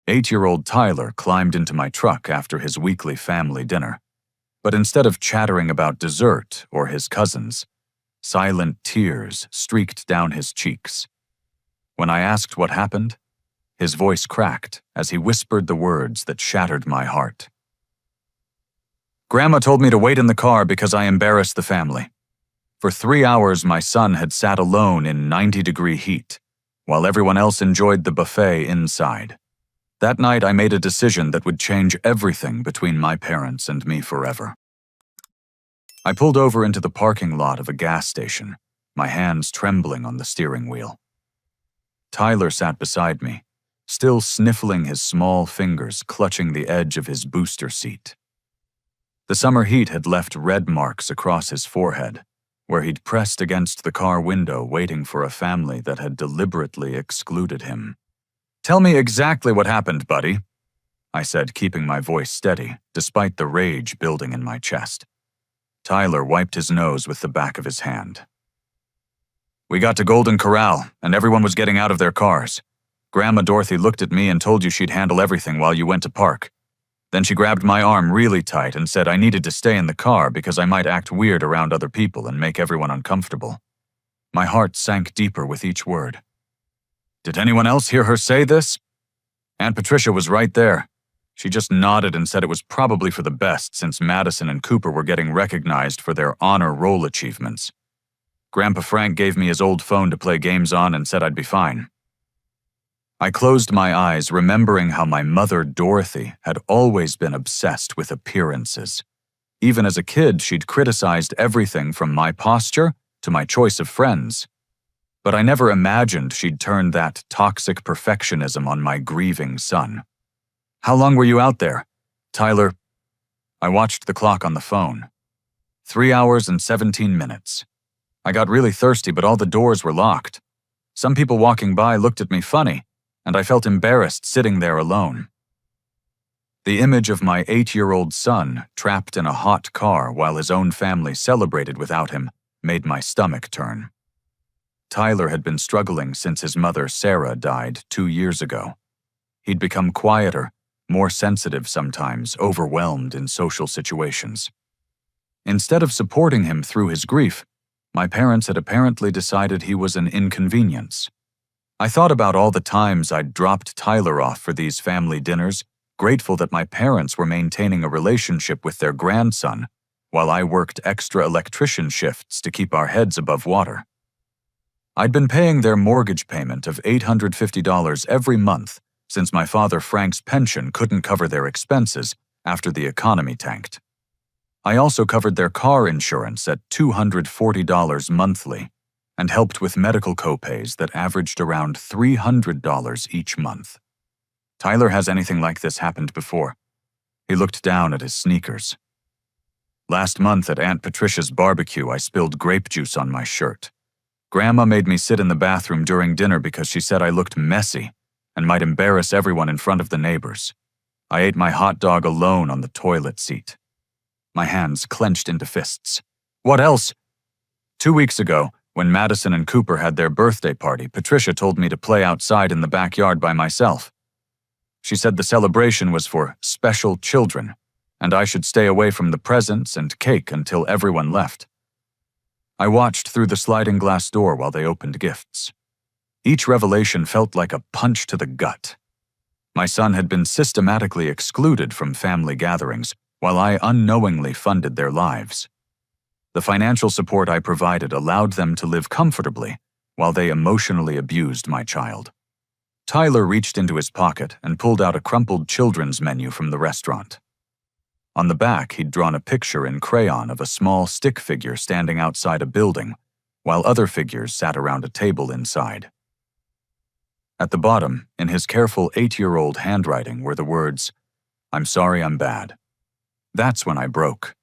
8-year-old Tyler climbed into my truck after his weekly family dinner. But instead of chattering about dessert or his cousins, silent tears streaked down his cheeks. When I asked what happened, his voice cracked as he whispered the words that shattered my heart. "Grandma told me to wait in the car because I embarrassed the family. For 3 hours, my son had sat alone in 90-degree heat, while everyone else enjoyed the buffet inside. That night, I made a decision that would change everything between my parents and me forever." I pulled over into the parking lot of a gas station, my hands trembling on the steering wheel. Tyler sat beside me, still sniffling, his small fingers clutching the edge of his booster seat. The summer heat had left red marks across his forehead, where he'd pressed against the car window waiting for a family that had deliberately excluded him. "Tell me exactly what happened, buddy," I said, keeping my voice steady, despite the rage building in my chest. Tyler wiped his nose with the back of his hand. "We got to Golden Corral, and everyone was getting out of their cars. Grandma Dorothy looked at me and told you she'd handle everything while you went to park. Then she grabbed my arm really tight and said I needed to stay in the car because I might act weird around other people and make everyone uncomfortable." My heart sank deeper with each word. Did anyone else hear her say this? Aunt Patricia was right there. She just nodded and said it was probably for the best since Madison and Cooper were getting recognized for their honor roll achievements. Grandpa Frank gave me his old phone to play games on and said I'd be fine. I closed my eyes, remembering how my mother, Dorothy, had always been obsessed with appearances. Even as a kid, she'd criticized everything from my posture to my choice of friends. But I never imagined she'd turn that toxic perfectionism on my grieving son. "How long were you out there?" "Tyler," I watched the clock on the phone. 3 hours and 17 minutes. I got really thirsty, but all the doors were locked. Some people walking by looked at me funny, and I felt embarrassed sitting there alone. The image of my 8-year-old son trapped in a hot car while his own family celebrated without him made my stomach turn. Tyler had been struggling since his mother, Sarah, died 2 years ago. He'd become quieter, more sensitive sometimes, overwhelmed in social situations. Instead of supporting him through his grief, my parents had apparently decided he was an inconvenience. I thought about all the times I'd dropped Tyler off for these family dinners, grateful that my parents were maintaining a relationship with their grandson, while I worked extra electrician shifts to keep our heads above water. I'd been paying their mortgage payment of $850 every month since my father Frank's pension couldn't cover their expenses after the economy tanked. I also covered their car insurance at $240 monthly and helped with medical copays that averaged around $300 each month. Tyler, has anything like this happened before? He looked down at his sneakers. Last month at Aunt Patricia's barbecue, I spilled grape juice on my shirt. Grandma made me sit in the bathroom during dinner because she said I looked messy and might embarrass everyone in front of the neighbors. I ate my hot dog alone on the toilet seat. My hands clenched into fists. What else? 2 weeks ago, when Madison and Cooper had their birthday party, Patricia told me to play outside in the backyard by myself. She said the celebration was for special children, and I should stay away from the presents and cake until everyone left. I watched through the sliding glass door while they opened gifts. Each revelation felt like a punch to the gut. My son had been systematically excluded from family gatherings, while I unknowingly funded their lives. The financial support I provided allowed them to live comfortably, while they emotionally abused my child. Tyler reached into his pocket and pulled out a crumpled children's menu from the restaurant. On the back, he'd drawn a picture in crayon of a small stick figure standing outside a building, while other figures sat around a table inside. At the bottom, in his careful 8-year-old handwriting, were the words, "I'm sorry I'm bad." That's when I broke.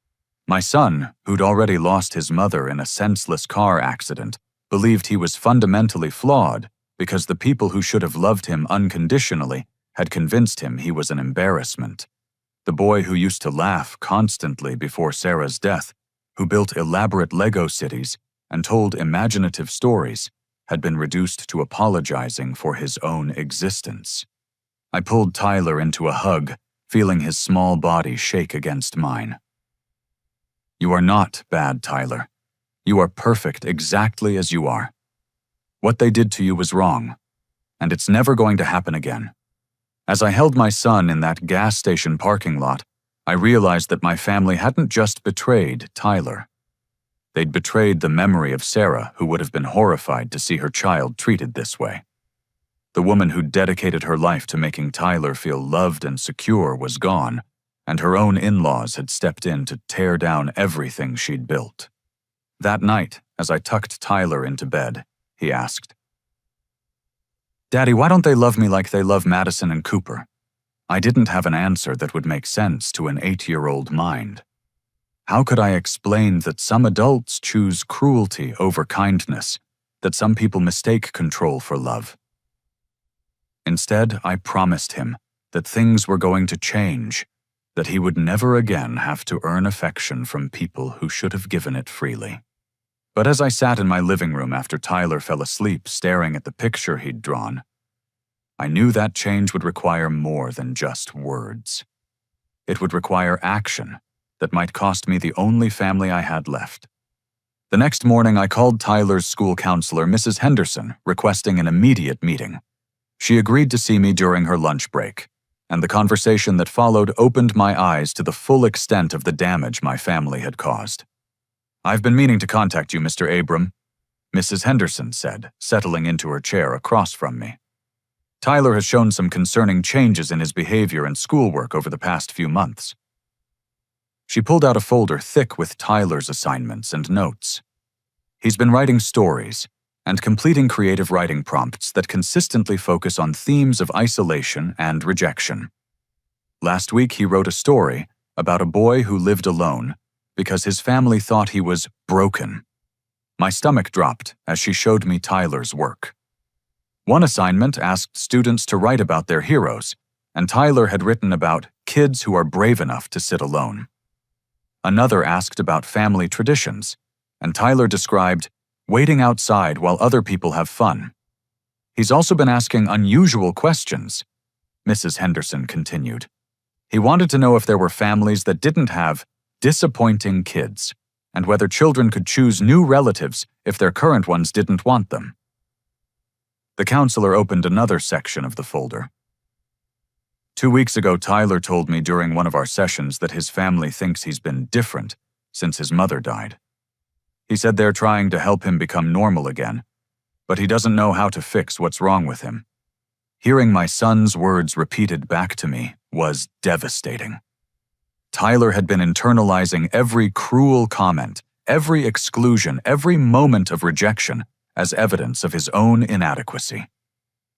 My son, who'd already lost his mother in a senseless car accident, believed he was fundamentally flawed because the people who should have loved him unconditionally had convinced him he was an embarrassment. The boy who used to laugh constantly before Sarah's death, who built elaborate Lego cities and told imaginative stories, had been reduced to apologizing for his own existence. I pulled Tyler into a hug, feeling his small body shake against mine. You are not bad, Tyler. You are perfect exactly as you are. What they did to you was wrong, and it's never going to happen again. As I held my son in that gas station parking lot, I realized that my family hadn't just betrayed Tyler. They'd betrayed the memory of Sarah, who would have been horrified to see her child treated this way. The woman who'd dedicated her life to making Tyler feel loved and secure was gone, and her own in-laws had stepped in to tear down everything she'd built. That night, as I tucked Tyler into bed, he asked, "Daddy, why don't they love me like they love Madison and Cooper?" I didn't have an answer that would make sense to an 8-year-old mind. How could I explain that some adults choose cruelty over kindness, that some people mistake control for love? Instead, I promised him that things were going to change, that he would never again have to earn affection from people who should have given it freely. But as I sat in my living room after Tyler fell asleep staring at the picture he'd drawn, I knew that change would require more than just words. It would require action that might cost me the only family I had left. The next morning, I called Tyler's school counselor, Mrs. Henderson, requesting an immediate meeting. She agreed to see me during her lunch break, and the conversation that followed opened my eyes to the full extent of the damage my family had caused. "I've been meaning to contact you, Mr. Abram," Mrs. Henderson said, settling into her chair across from me. "Tyler has shown some concerning changes in his behavior and schoolwork over the past few months." She pulled out a folder thick with Tyler's assignments and notes. He's been writing stories and completing creative writing prompts that consistently focus on themes of isolation and rejection. Last week, he wrote a story about a boy who lived alone because his family thought he was broken. My stomach dropped as she showed me Tyler's work. One assignment asked students to write about their heroes, and Tyler had written about kids who are brave enough to sit alone. Another asked about family traditions, and Tyler described waiting outside while other people have fun. He's also been asking unusual questions, Mrs. Henderson continued. He wanted to know if there were families that didn't have disappointing kids, and whether children could choose new relatives if their current ones didn't want them. The counselor opened another section of the folder. 2 weeks ago, Tyler told me during one of our sessions that his family thinks he's been different since his mother died. He said they're trying to help him become normal again, but he doesn't know how to fix what's wrong with him. Hearing my son's words repeated back to me was devastating. Tyler had been internalizing every cruel comment, every exclusion, every moment of rejection as evidence of his own inadequacy.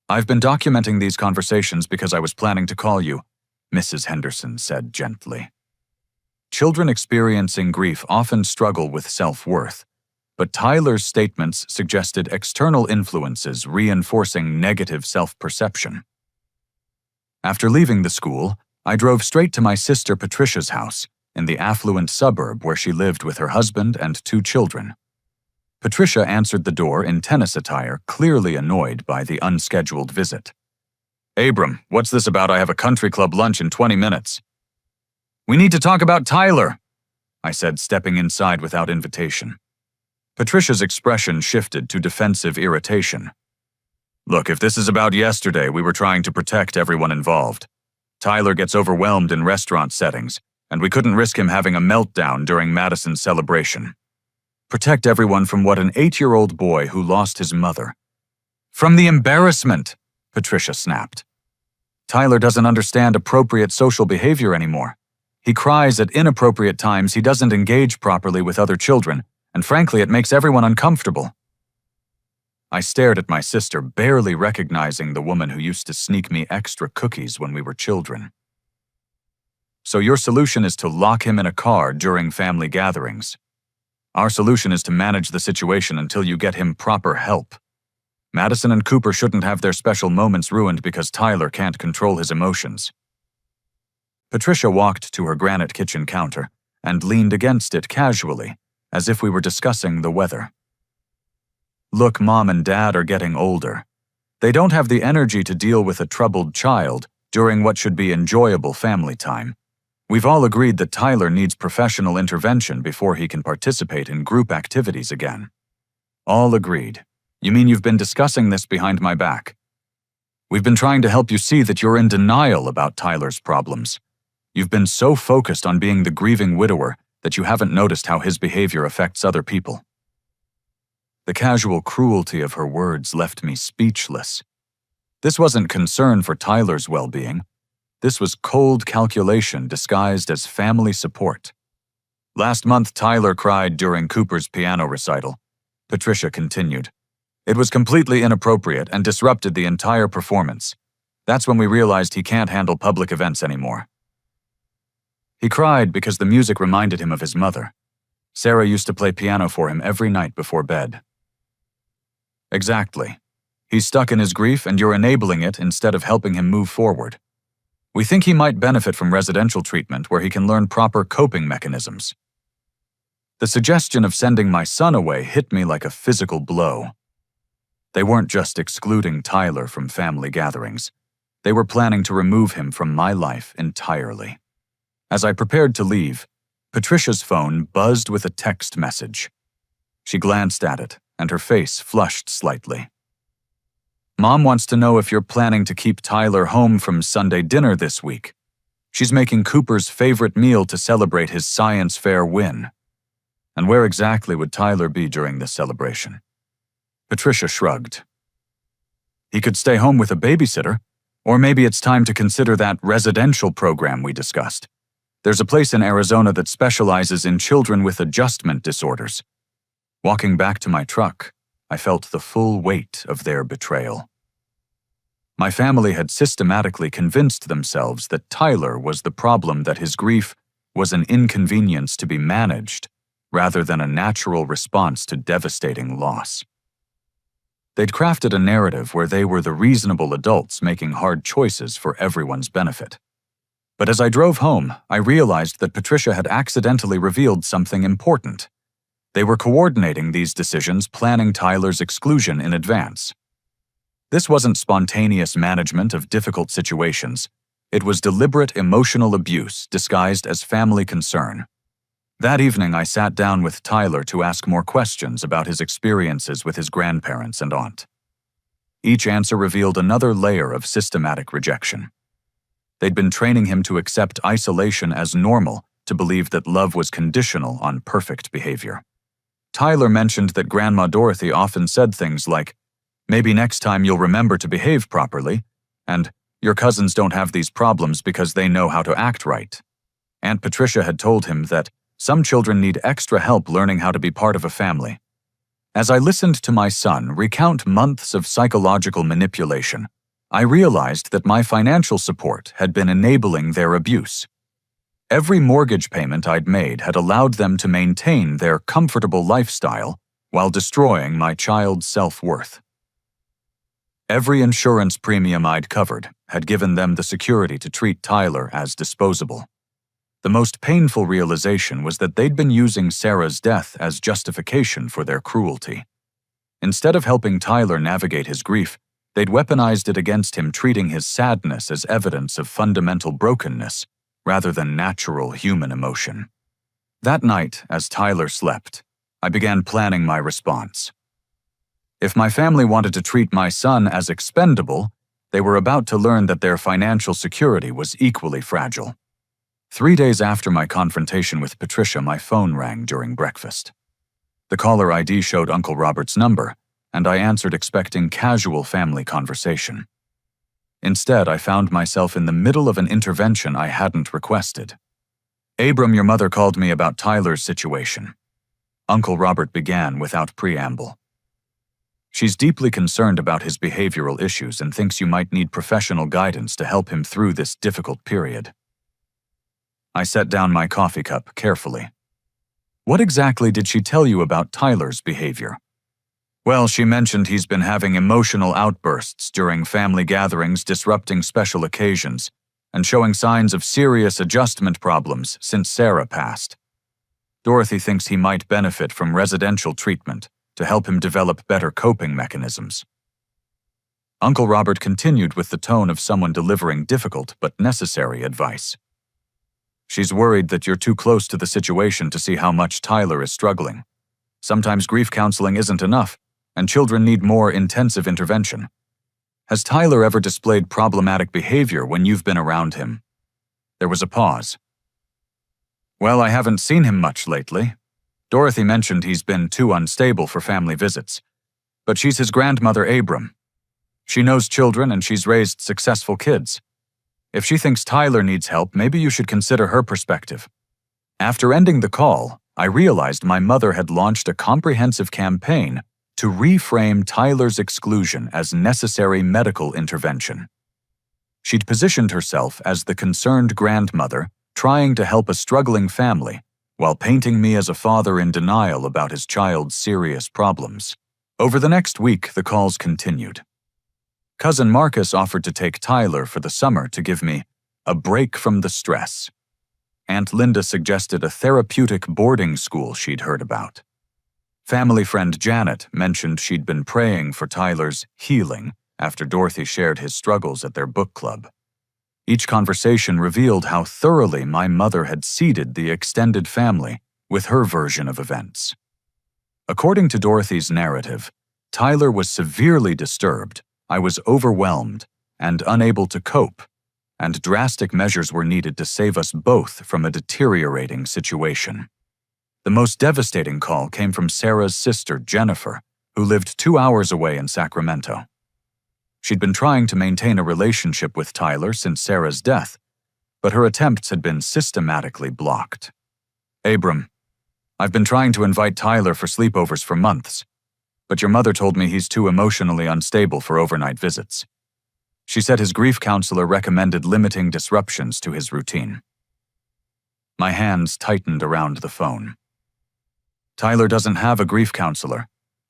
"I've been documenting these conversations because I was planning to call you," Mrs. Henderson said gently. Children experiencing grief often struggle with self-worth, but Tyler's statements suggested external influences reinforcing negative self-perception. After leaving the school, I drove straight to my sister Patricia's house in the affluent suburb where she lived with her husband and 2 children. Patricia answered the door in tennis attire, clearly annoyed by the unscheduled visit. "Abram, what's this about? I have a country club lunch in 20 minutes. "We need to talk about Tyler," I said, stepping inside without invitation. Patricia's expression shifted to defensive irritation. "Look, if this is about yesterday, we were trying to protect everyone involved. Tyler gets overwhelmed in restaurant settings, and we couldn't risk him having a meltdown during Madison's celebration. Protect everyone from what an 8-year-old boy who lost his mother. From the embarrassment," Patricia snapped. "Tyler doesn't understand appropriate social behavior anymore. He cries at inappropriate times, he doesn't engage properly with other children, and frankly, it makes everyone uncomfortable." I stared at my sister, barely recognizing the woman who used to sneak me extra cookies when we were children. "So your solution is to lock him in a car during family gatherings. Our solution is to manage the situation until you get him proper help. Madison and Cooper shouldn't have their special moments ruined because Tyler can't control his emotions." Patricia walked to her granite kitchen counter and leaned against it casually, as if we were discussing the weather. "Look, Mom and Dad are getting older. They don't have the energy to deal with a troubled child during what should be enjoyable family time. We've all agreed that Tyler needs professional intervention before he can participate in group activities again. All agreed. You mean you've been discussing this behind my back? We've been trying to help you see that you're in denial about Tyler's problems. You've been so focused on being the grieving widower that you haven't noticed how his behavior affects other people. The casual cruelty of her words left me speechless. This wasn't concern for Tyler's well-being. This was cold calculation disguised as family support. Last month, Tyler cried during Cooper's piano recital. Patricia continued. It was completely inappropriate and disrupted the entire performance. That's when we realized he can't handle public events anymore. He cried because the music reminded him of his mother. Sarah used to play piano for him every night before bed. Exactly. He's stuck in his grief and you're enabling it instead of helping him move forward. We think he might benefit from residential treatment where he can learn proper coping mechanisms. The suggestion of sending my son away hit me like a physical blow. They weren't just excluding Tyler from family gatherings. They were planning to remove him from my life entirely. As I prepared to leave, Patricia's phone buzzed with a text message. She glanced at it, and her face flushed slightly. Mom wants to know if you're planning to keep Tyler home from Sunday dinner this week. She's making Cooper's favorite meal to celebrate his science fair win. And where exactly would Tyler be during this celebration? Patricia shrugged. He could stay home with a babysitter, or maybe it's time to consider that residential program we discussed. There's a place in Arizona that specializes in children with adjustment disorders. Walking back to my truck, I felt the full weight of their betrayal. My family had systematically convinced themselves that Tyler was the problem, that his grief was an inconvenience to be managed, rather than a natural response to devastating loss. They'd crafted a narrative where they were the reasonable adults making hard choices for everyone's benefit. But as I drove home, I realized that Patricia had accidentally revealed something important. They were coordinating these decisions, planning Tyler's exclusion in advance. This wasn't spontaneous management of difficult situations. It was deliberate emotional abuse disguised as family concern. That evening, I sat down with Tyler to ask more questions about his experiences with his grandparents and aunt. Each answer revealed another layer of systematic rejection. They'd been training him to accept isolation as normal, to believe that love was conditional on perfect behavior. Tyler mentioned that Grandma Dorothy often said things like, "Maybe next time you'll remember to behave properly," and "Your cousins don't have these problems because they know how to act right." Aunt Patricia had told him that some children need extra help learning how to be part of a family. As I listened to my son recount months of psychological manipulation, I realized that my financial support had been enabling their abuse. Every mortgage payment I'd made had allowed them to maintain their comfortable lifestyle while destroying my child's self-worth. Every insurance premium I'd covered had given them the security to treat Tyler as disposable. The most painful realization was that they'd been using Sarah's death as justification for their cruelty. Instead of helping Tyler navigate his grief, they'd weaponized it against him, treating his sadness as evidence of fundamental brokenness, rather than natural human emotion. That night, as Tyler slept, I began planning my response. If my family wanted to treat my son as expendable, they were about to learn that their financial security was equally fragile. 3 days after my confrontation with Patricia, my phone rang during breakfast. The caller ID showed Uncle Robert's number, and I answered expecting casual family conversation. Instead, I found myself in the middle of an intervention I hadn't requested. "Abram, your mother called me about Tyler's situation." Uncle Robert began without preamble. "She's deeply concerned about his behavioral issues and thinks you might need professional guidance to help him through this difficult period." I set down my coffee cup carefully. "What exactly did she tell you about Tyler's behavior?" "Well, she mentioned he's been having emotional outbursts during family gatherings, disrupting special occasions, and showing signs of serious adjustment problems since Sarah passed. Dorothy thinks he might benefit from residential treatment to help him develop better coping mechanisms." Uncle Robert continued with the tone of someone delivering difficult but necessary advice. She's worried that you're too close to the situation to see how much Tyler is struggling. Sometimes grief counseling isn't enough, and children need more intensive intervention. Has Tyler ever displayed problematic behavior when you've been around him? There was a pause. Well, I haven't seen him much lately. Dorothy mentioned he's been too unstable for family visits. But she's his grandmother, Abram. She knows children and she's raised successful kids. If she thinks Tyler needs help, maybe you should consider her perspective. After ending the call, I realized my mother had launched a comprehensive campaign to reframe Tyler's exclusion as necessary medical intervention. She'd positioned herself as the concerned grandmother trying to help a struggling family while painting me as a father in denial about his child's serious problems. Over the next week, the calls continued. Cousin Marcus offered to take Tyler for the summer to give me a break from the stress. Aunt Linda suggested a therapeutic boarding school she'd heard about. Family friend Janet mentioned she'd been praying for Tyler's healing after Dorothy shared his struggles at their book club. Each conversation revealed how thoroughly my mother had seeded the extended family with her version of events. According to Dorothy's narrative, Tyler was severely disturbed, I was overwhelmed and unable to cope, and drastic measures were needed to save us both from a deteriorating situation. The most devastating call came from Sarah's sister, Jennifer, who lived 2 hours away in Sacramento. She'd been trying to maintain a relationship with Tyler since Sarah's death, but her attempts had been systematically blocked. Abram, I've been trying to invite Tyler for sleepovers for months, but your mother told me he's too emotionally unstable for overnight visits. She said his grief counselor recommended limiting disruptions to his routine. My hands tightened around the phone. Tyler doesn't have a grief counselor,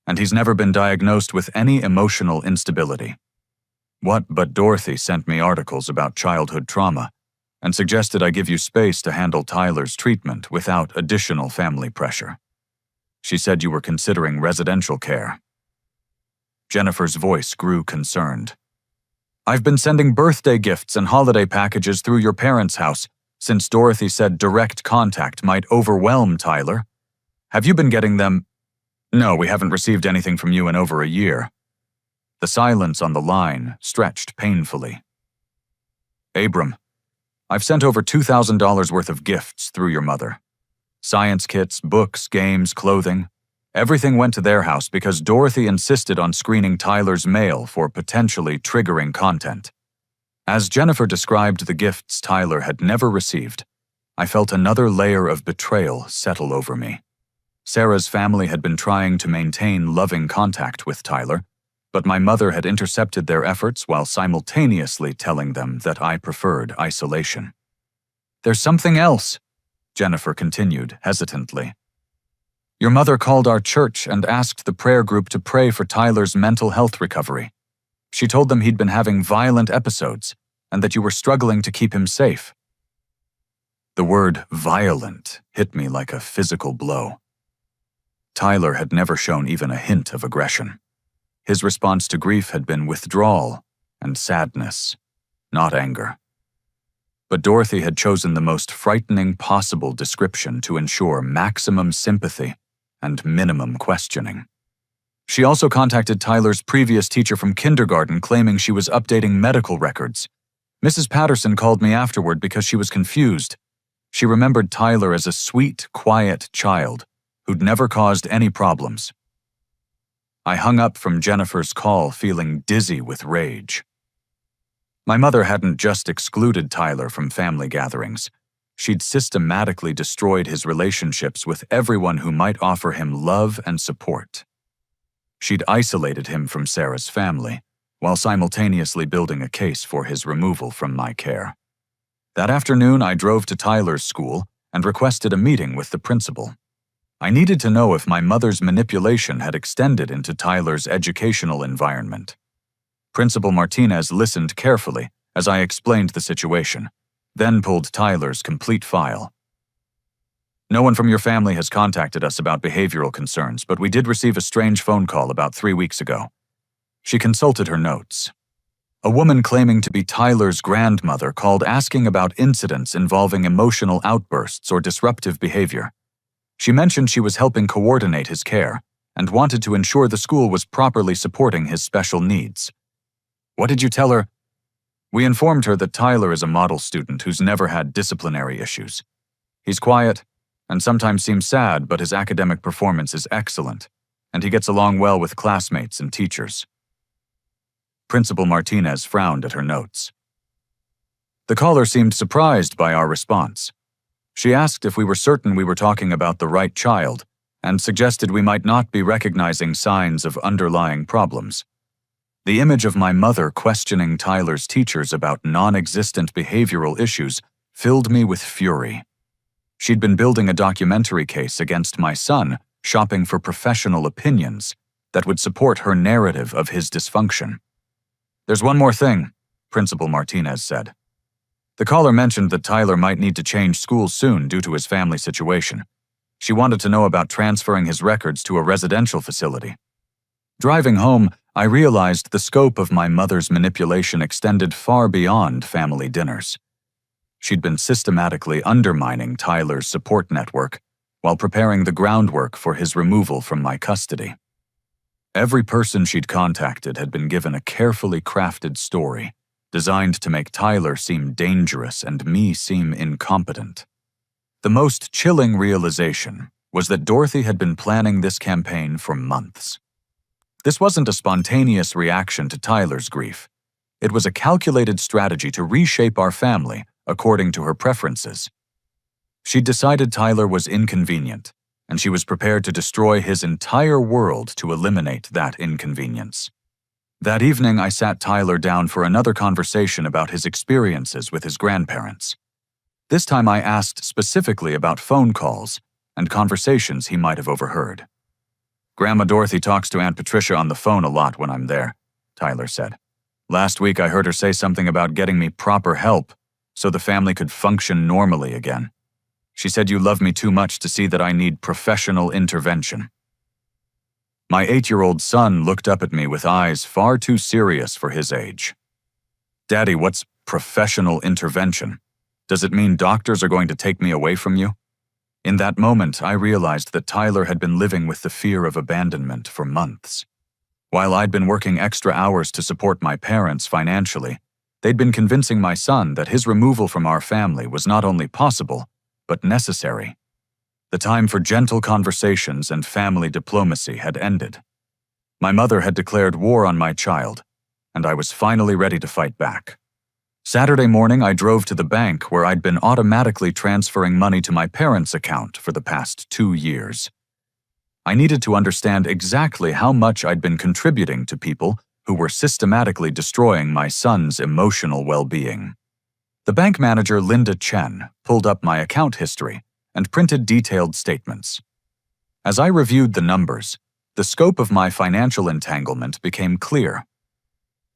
and he's never been diagnosed with any emotional instability. What but Dorothy sent me articles about childhood trauma and suggested I give you space to handle Tyler's treatment without additional family pressure. She said you were considering residential care. Jennifer's voice grew concerned. I've been sending birthday gifts and holiday packages through your parents' house since Dorothy said direct contact might overwhelm Tyler. Have you been getting them? No, we haven't received anything from you in over a year. The silence on the line stretched painfully. Abram, I've sent over $2,000 worth of gifts through your mother. Science kits, books, games, clothing. Everything went to their house because Dorothy insisted on screening Tyler's mail for potentially triggering content. As Jennifer described the gifts Tyler had never received, I felt another layer of betrayal settle over me. Sarah's family had been trying to maintain loving contact with Tyler, but my mother had intercepted their efforts while simultaneously telling them that I preferred isolation. There's something else, Jennifer continued hesitantly. Your mother called our church and asked the prayer group to pray for Tyler's mental health recovery. She told them he'd been having violent episodes and that you were struggling to keep him safe. The word violent hit me like a physical blow. Tyler had never shown even a hint of aggression. His response to grief had been withdrawal and sadness, not anger. But Dorothy had chosen the most frightening possible description to ensure maximum sympathy and minimum questioning. She also contacted Tyler's previous teacher from kindergarten claiming she was updating medical records. Mrs. Patterson called me afterward because she was confused. She remembered Tyler as a sweet, quiet child who'd never caused any problems. I hung up from Jennifer's call feeling dizzy with rage. My mother hadn't just excluded Tyler from family gatherings. She'd systematically destroyed his relationships with everyone who might offer him love and support. She'd isolated him from Sarah's family, while simultaneously building a case for his removal from my care. That afternoon, I drove to Tyler's school and requested a meeting with the principal. I needed to know if my mother's manipulation had extended into Tyler's educational environment. Principal Martinez listened carefully as I explained the situation, then pulled Tyler's complete file. No one from your family has contacted us about behavioral concerns, but we did receive a strange phone call about 3 weeks ago. She consulted her notes. A woman claiming to be Tyler's grandmother called asking about incidents involving emotional outbursts or disruptive behavior. She mentioned she was helping coordinate his care and wanted to ensure the school was properly supporting his special needs. What did you tell her? We informed her that Tyler is a model student who's never had disciplinary issues. He's quiet and sometimes seems sad, but his academic performance is excellent, and he gets along well with classmates and teachers. Principal Martinez frowned at her notes. The caller seemed surprised by our response. She asked if we were certain we were talking about the right child and suggested we might not be recognizing signs of underlying problems. The image of my mother questioning Tyler's teachers about non-existent behavioral issues filled me with fury. She'd been building a documentary case against my son, shopping for professional opinions that would support her narrative of his dysfunction. There's one more thing, Principal Martinez said. The caller mentioned that Tyler might need to change schools soon due to his family situation. She wanted to know about transferring his records to a residential facility. Driving home, I realized the scope of my mother's manipulation extended far beyond family dinners. She'd been systematically undermining Tyler's support network while preparing the groundwork for his removal from my custody. Every person she'd contacted had been given a carefully crafted story, designed to make Tyler seem dangerous and me seem incompetent. The most chilling realization was that Dorothy had been planning this campaign for months. This wasn't a spontaneous reaction to Tyler's grief. It was a calculated strategy to reshape our family according to her preferences. She'd decided Tyler was inconvenient, and she was prepared to destroy his entire world to eliminate that inconvenience. That evening, I sat Tyler down for another conversation about his experiences with his grandparents. This time I asked specifically about phone calls and conversations he might have overheard. Grandma Dorothy talks to Aunt Patricia on the phone a lot when I'm there, Tyler said. Last week I heard her say something about getting me proper help so the family could function normally again. She said you love me too much to see that I need professional intervention. My 8-year-old son looked up at me with eyes far too serious for his age. Daddy, what's professional intervention? Does it mean doctors are going to take me away from you? In that moment, I realized that Tyler had been living with the fear of abandonment for months. While I'd been working extra hours to support my parents financially, they'd been convincing my son that his removal from our family was not only possible, but necessary. The time for gentle conversations and family diplomacy had ended. My mother had declared war on my child, and I was finally ready to fight back. Saturday morning, I drove to the bank where I'd been automatically transferring money to my parents' account for the past 2 years. I needed to understand exactly how much I'd been contributing to people who were systematically destroying my son's emotional well-being. The bank manager, Linda Chen, pulled up my account history and printed detailed statements. As I reviewed the numbers, the scope of my financial entanglement became clear.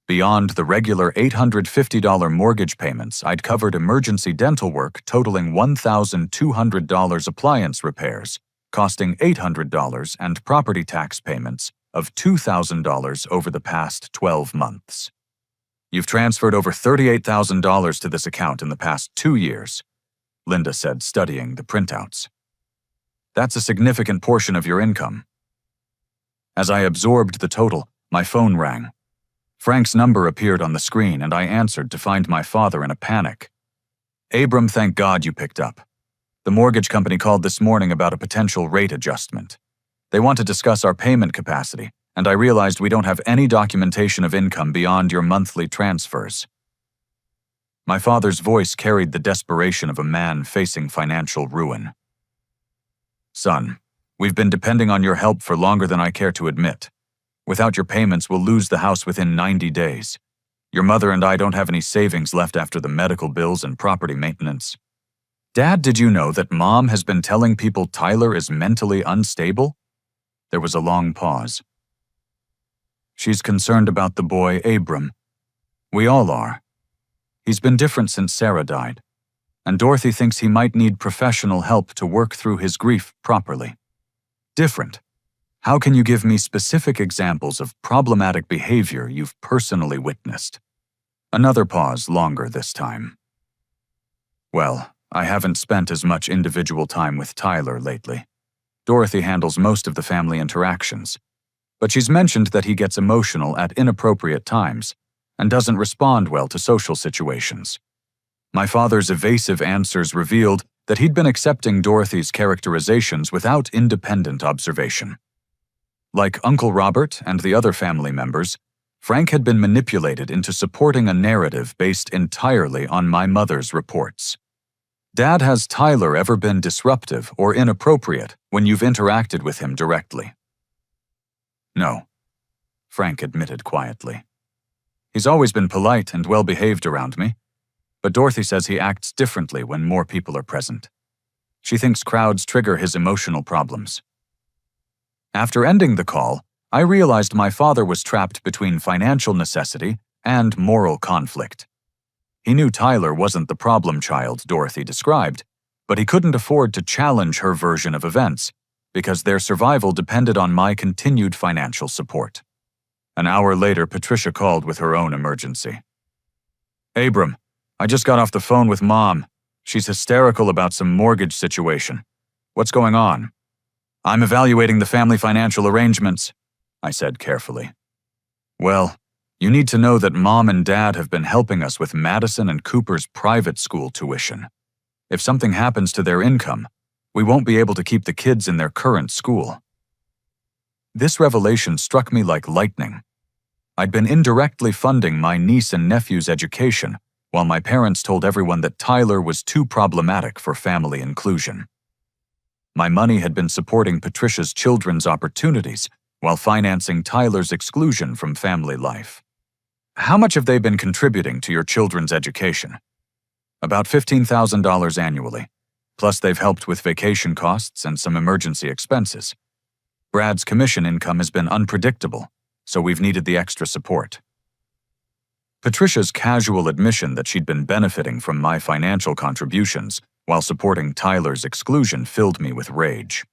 Beyond the regular $850 mortgage payments, I'd covered emergency dental work totaling $1,200 appliance repairs, costing $800, and property tax payments of $2,000 over the past 12 months. You've transferred over $38,000 to this account in the past 2 years, Linda said, studying the printouts. That's a significant portion of your income. As I absorbed the total, my phone rang. Frank's number appeared on the screen, and I answered to find my father in a panic. Abram, thank God you picked up. The mortgage company called this morning about a potential rate adjustment. They want to discuss our payment capacity, and I realized we don't have any documentation of income beyond your monthly transfers. My father's voice carried the desperation of a man facing financial ruin. Son, we've been depending on your help for longer than I care to admit. Without your payments, we'll lose the house within 90 days. Your mother and I don't have any savings left after the medical bills and property maintenance. Dad, did you know that Mom has been telling people Tyler is mentally unstable? There was a long pause. She's concerned about the boy, Abram. We all are. He's been different since Sarah died, and Dorothy thinks he might need professional help to work through his grief properly. Different. How can you give me specific examples of problematic behavior you've personally witnessed? Another pause, longer this time. Well, I haven't spent as much individual time with Tyler lately. Dorothy handles most of the family interactions, but she's mentioned that he gets emotional at inappropriate times and doesn't respond well to social situations. My father's evasive answers revealed that he'd been accepting Dorothy's characterizations without independent observation. Like Uncle Robert and the other family members, Frank had been manipulated into supporting a narrative based entirely on my mother's reports. Dad, has Tyler ever been disruptive or inappropriate when you've interacted with him directly? No, Frank admitted quietly. He's always been polite and well-behaved around me, but Dorothy says he acts differently when more people are present. She thinks crowds trigger his emotional problems. After ending the call, I realized my father was trapped between financial necessity and moral conflict. He knew Tyler wasn't the problem child Dorothy described, but he couldn't afford to challenge her version of events because their survival depended on my continued financial support. An hour later, Patricia called with her own emergency. "Abram, I just got off the phone with Mom. She's hysterical about some mortgage situation. What's going on?" "I'm evaluating the family financial arrangements," I said carefully. "Well, you need to know that Mom and Dad have been helping us with Madison and Cooper's private school tuition. If something happens to their income, we won't be able to keep the kids in their current school." This revelation struck me like lightning. I'd been indirectly funding my niece and nephew's education, while my parents told everyone that Tyler was too problematic for family inclusion. My money had been supporting Patricia's children's opportunities while financing Tyler's exclusion from family life. "How much have they been contributing to your children's education?" "About $15,000 annually, plus they've helped with vacation costs and some emergency expenses. Brad's commission income has been unpredictable, so we've needed the extra support." Patricia's casual admission that she'd been benefiting from my financial contributions while supporting Tyler's exclusion filled me with rage.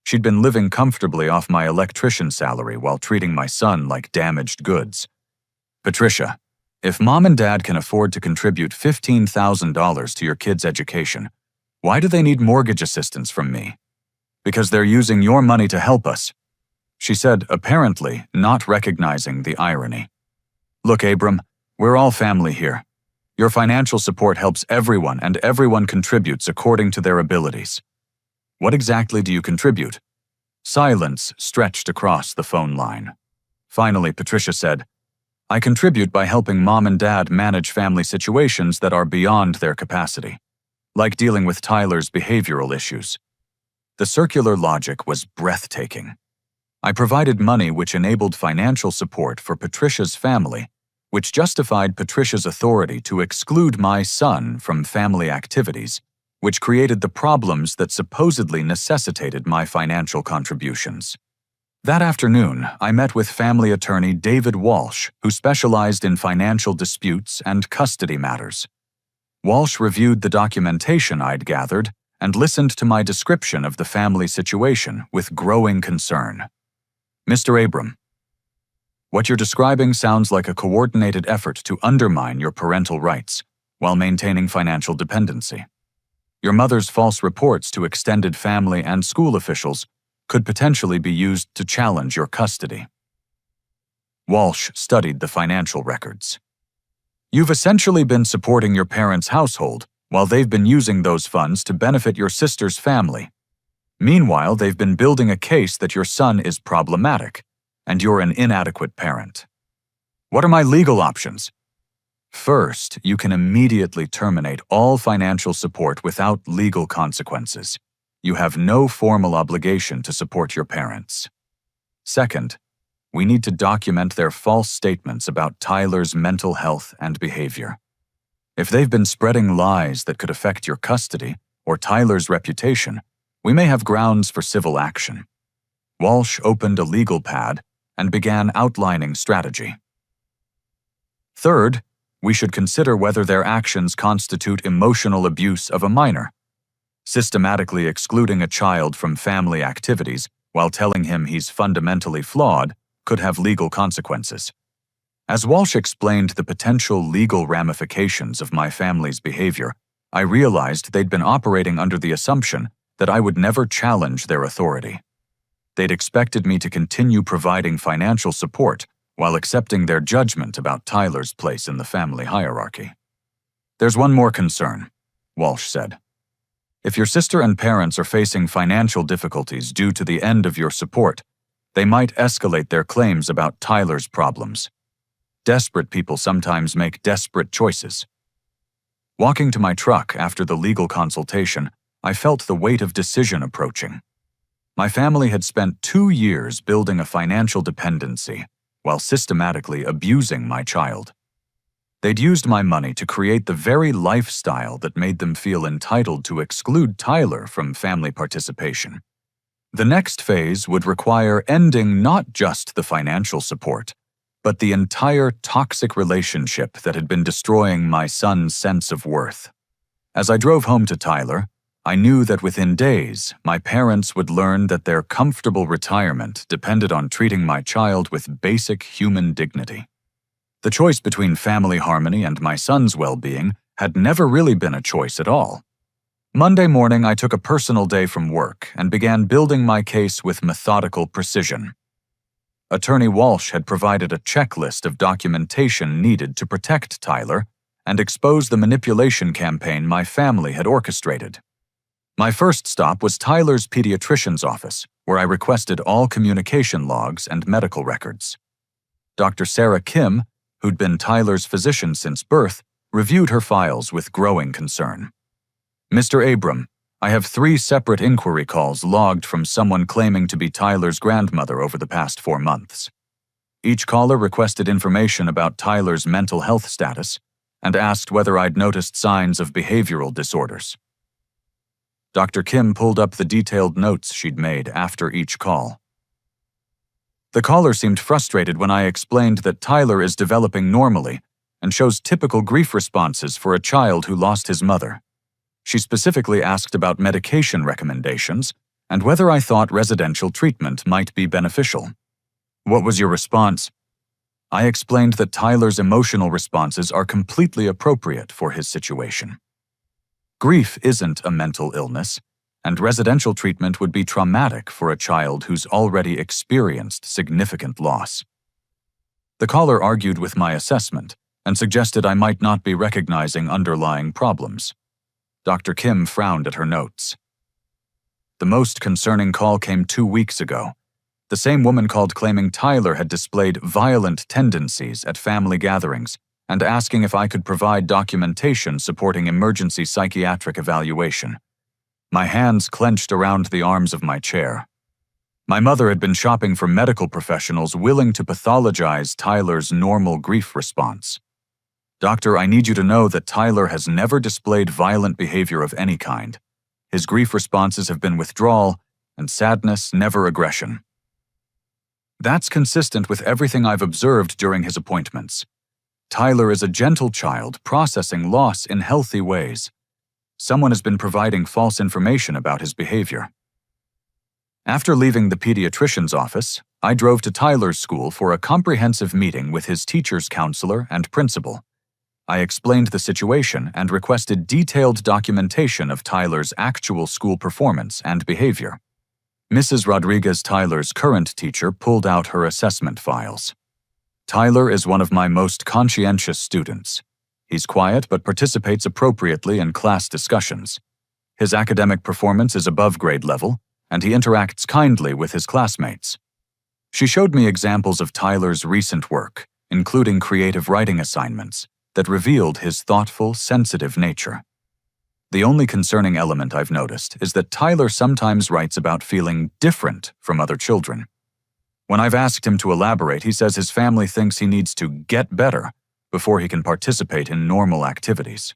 She'd been living comfortably off my electrician salary while treating my son like damaged goods. "Patricia, if Mom and Dad can afford to contribute $15,000 to your kids' education, why do they need mortgage assistance from me?" "Because they're using your money to help us," she said, apparently not recognizing the irony. "Look, Abram, we're all family here. Your financial support helps everyone, and everyone contributes according to their abilities. What exactly do you contribute?" Silence stretched across the phone line. Finally, Patricia said, "I contribute by helping Mom and Dad manage family situations that are beyond their capacity, like dealing with Tyler's behavioral issues." The circular logic was breathtaking. I provided money which enabled financial support for Patricia's family, which justified Patricia's authority to exclude my son from family activities, which created the problems that supposedly necessitated my financial contributions. That afternoon, I met with family attorney David Walsh, who specialized in financial disputes and custody matters. Walsh reviewed the documentation I'd gathered and listened to my description of the family situation with growing concern. "Mr. Abram, what you're describing sounds like a coordinated effort to undermine your parental rights while maintaining financial dependency. Your mother's false reports to extended family and school officials could potentially be used to challenge your custody." Walsh studied the financial records. "You've essentially been supporting your parents' household while they've been using those funds to benefit your sister's family. Meanwhile, they've been building a case that your son is problematic and you're an inadequate parent. What are my legal options?" "First, you can immediately terminate all financial support without legal consequences. You have no formal obligation to support your parents. Second, we need to document their false statements about Tyler's mental health and behavior. If they've been spreading lies that could affect your custody or Tyler's reputation, we may have grounds for civil action." Walsh opened a legal pad and began outlining strategy. "Third, we should consider whether their actions constitute emotional abuse of a minor. Systematically excluding a child from family activities while telling him he's fundamentally flawed could have legal consequences. As Walsh explained the potential legal ramifications of my family's behavior, I realized they'd been operating under the assumption that I would never challenge their authority. They'd expected me to continue providing financial support while accepting their judgment about Tyler's place in the family hierarchy. "There's one more concern," Walsh said. "If your sister and parents are facing financial difficulties due to the end of your support, they might escalate their claims about Tyler's problems. Desperate people sometimes make desperate choices." Walking to my truck after the legal consultation, I felt the weight of decision approaching. My family had spent 2 years building a financial dependency while systematically abusing my child. They'd used my money to create the very lifestyle that made them feel entitled to exclude Tyler from family participation. The next phase would require ending not just the financial support, but the entire toxic relationship that had been destroying my son's sense of worth. As I drove home to Tyler, I knew that within days, my parents would learn that their comfortable retirement depended on treating my child with basic human dignity. The choice between family harmony and my son's well-being had never really been a choice at all. Monday morning, I took a personal day from work and began building my case with methodical precision. Attorney Walsh had provided a checklist of documentation needed to protect Tyler and expose the manipulation campaign my family had orchestrated. My first stop was Tyler's pediatrician's office, where I requested all communication logs and medical records. Dr. Sarah Kim, who'd been Tyler's physician since birth, reviewed her files with growing concern. "Mr. Abram, I have 3 separate inquiry calls logged from someone claiming to be Tyler's grandmother over the past 4 months. Each caller requested information about Tyler's mental health status and asked whether I'd noticed signs of behavioral disorders." Dr. Kim pulled up the detailed notes she'd made after each call. "The caller seemed frustrated when I explained that Tyler is developing normally and shows typical grief responses for a child who lost his mother. She specifically asked about medication recommendations and whether I thought residential treatment might be beneficial." "What was your response?" I explained that Tyler's emotional responses are completely appropriate for his situation. Grief isn't a mental illness, and residential treatment would be traumatic for a child who's already experienced significant loss. The caller argued with my assessment and suggested I might not be recognizing underlying problems. Dr. Kim frowned at her notes. "The most concerning call came 2 weeks ago. The same woman called claiming Tyler had displayed violent tendencies at family gatherings and asking if I could provide documentation supporting emergency psychiatric evaluation." My hands clenched around the arms of my chair. My mother had been shopping for medical professionals willing to pathologize Tyler's normal grief response. "Doctor, I need you to know that Tyler has never displayed violent behavior of any kind. His grief responses have been withdrawal and sadness, never aggression." That's consistent with everything I've observed during his appointments. Tyler is a gentle child processing loss in healthy ways. Someone has been providing false information about his behavior. After leaving the pediatrician's office, I drove to Tyler's school for a comprehensive meeting with his teacher's counselor and principal. I explained the situation and requested detailed documentation of Tyler's actual school performance and behavior. Mrs. Rodriguez, Tyler's current teacher, pulled out her assessment files. "Tyler is one of my most conscientious students. He's quiet but participates appropriately in class discussions. His academic performance is above grade level, and he interacts kindly with his classmates." She showed me examples of Tyler's recent work, including creative writing assignments, that revealed his thoughtful, sensitive nature. The only concerning element I've noticed is that Tyler sometimes writes about feeling different from other children. When I've asked him to elaborate, he says his family thinks he needs to get better before he can participate in normal activities.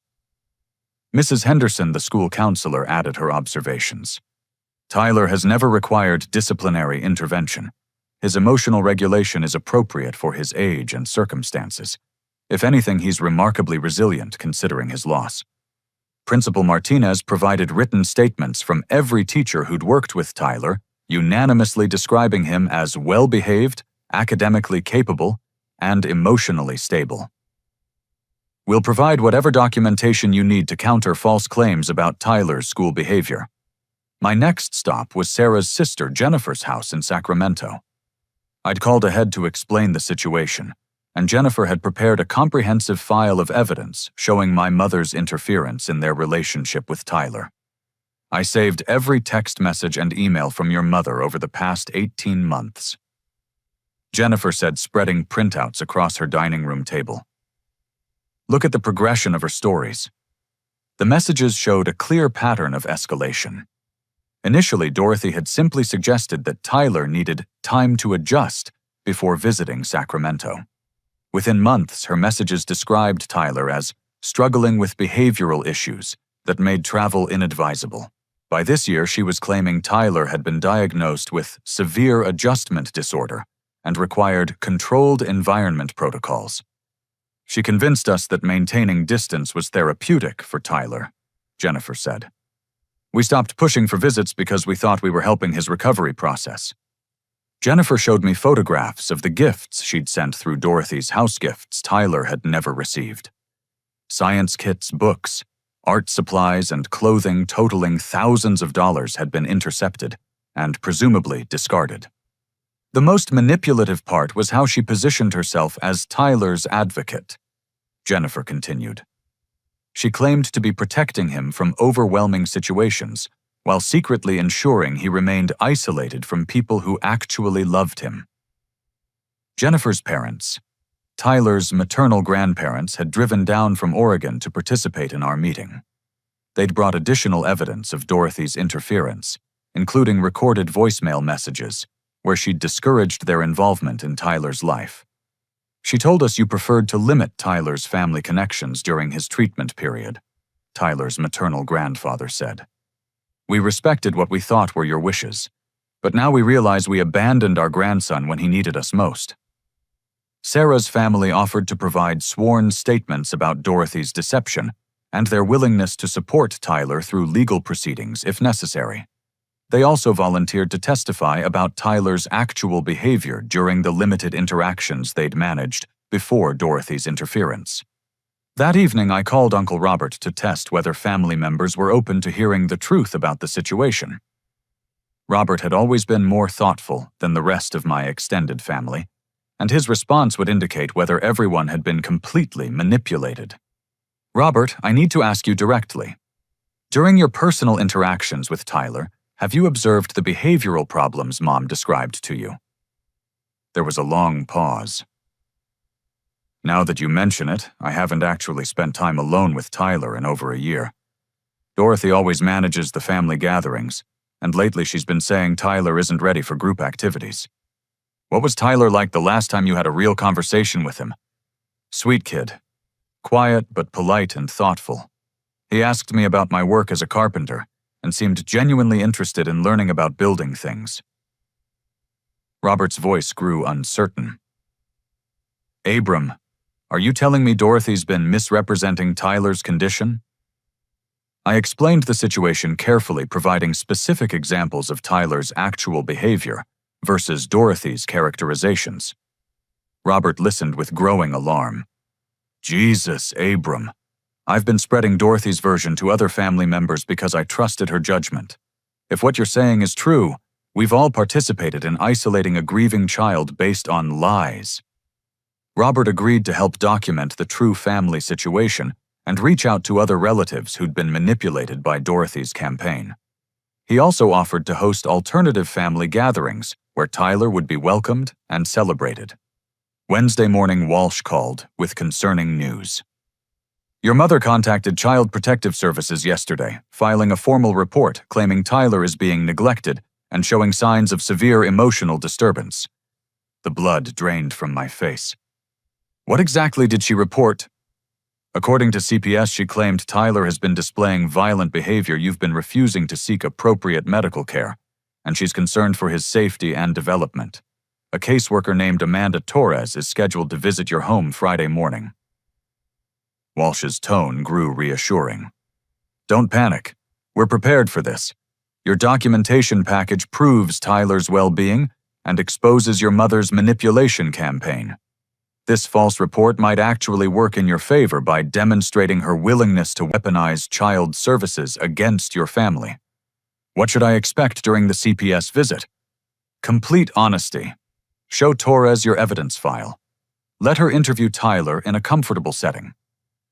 Mrs. Henderson, the school counselor, added her observations. "Tyler has never required disciplinary intervention. His emotional regulation is appropriate for his age and circumstances. If anything, he's remarkably resilient considering his loss." Principal Martinez provided written statements from every teacher who'd worked with Tyler, unanimously describing him as well-behaved, academically capable, and emotionally stable. We'll provide whatever documentation you need to counter false claims about Tyler's school behavior. My next stop was Sarah's sister Jennifer's house in Sacramento. I'd called ahead to explain the situation, and Jennifer had prepared a comprehensive file of evidence showing my mother's interference in their relationship with Tyler. I saved every text message and email from your mother over the past 18 months. Jennifer said, spreading printouts across her dining room table. Look at the progression of her stories. The messages showed a clear pattern of escalation. Initially, Dorothy had simply suggested that Tyler needed time to adjust before visiting Sacramento. Within months, her messages described Tyler as struggling with behavioral issues that made travel inadvisable. By this year, she was claiming Tyler had been diagnosed with severe adjustment disorder and required controlled environment protocols. She convinced us that maintaining distance was therapeutic for Tyler, Jennifer said. We stopped pushing for visits because we thought we were helping his recovery process. Jennifer showed me photographs of the gifts she'd sent through Dorothy's house gifts Tyler had never received. Science kits, books, art supplies, and clothing totaling thousands of dollars had been intercepted and presumably discarded. The most manipulative part was how she positioned herself as Tyler's advocate, Jennifer continued. She claimed to be protecting him from overwhelming situations, while secretly ensuring he remained isolated from people who actually loved him. Jennifer's parents, Tyler's maternal grandparents, had driven down from Oregon to participate in our meeting. They'd brought additional evidence of Dorothy's interference, including recorded voicemail messages, where she'd discouraged their involvement in Tyler's life. She told us you preferred to limit Tyler's family connections during his treatment period, Tyler's maternal grandfather said. We respected what we thought were your wishes, but now we realize we abandoned our grandson when he needed us most. Sarah's family offered to provide sworn statements about Dorothy's deception and their willingness to support Tyler through legal proceedings if necessary. They also volunteered to testify about Tyler's actual behavior during the limited interactions they'd managed before Dorothy's interference. That evening, I called Uncle Robert to test whether family members were open to hearing the truth about the situation. Robert had always been more thoughtful than the rest of my extended family, and his response would indicate whether everyone had been completely manipulated. Robert, I need to ask you directly. During your personal interactions with Tyler, have you observed the behavioral problems Mom described to you? There was a long pause. Now that you mention it, I haven't actually spent time alone with Tyler in over a year. Dorothy always manages the family gatherings, and lately she's been saying Tyler isn't ready for group activities. What was Tyler like the last time you had a real conversation with him? Sweet kid. Quiet but polite and thoughtful. He asked me about my work as a carpenter and seemed genuinely interested in learning about building things. Robert's voice grew uncertain. Abram, are you telling me Dorothy's been misrepresenting Tyler's condition? I explained the situation carefully, providing specific examples of Tyler's actual behavior versus Dorothy's characterizations. Robert listened with growing alarm. Jesus, Abram. I've been spreading Dorothy's version to other family members because I trusted her judgment. If what you're saying is true, we've all participated in isolating a grieving child based on lies. Robert agreed to help document the true family situation and reach out to other relatives who'd been manipulated by Dorothy's campaign. He also offered to host alternative family gatherings where Tyler would be welcomed and celebrated. Wednesday morning, Walsh called with concerning news. Your mother contacted Child Protective Services yesterday, filing a formal report claiming Tyler is being neglected and showing signs of severe emotional disturbance. The blood drained from my face. What exactly did she report? According to CPS, she claimed Tyler has been displaying violent behavior. You've been refusing to seek appropriate medical care, and she's concerned for his safety and development. A caseworker named Amanda Torres is scheduled to visit your home Friday morning. Walsh's tone grew reassuring. Don't panic. We're prepared for this. Your documentation package proves Tyler's well-being and exposes your mother's manipulation campaign. This false report might actually work in your favor by demonstrating her willingness to weaponize child services against your family. What should I expect during the CPS visit? Complete honesty. Show Torres your evidence file. Let her interview Tyler in a comfortable setting.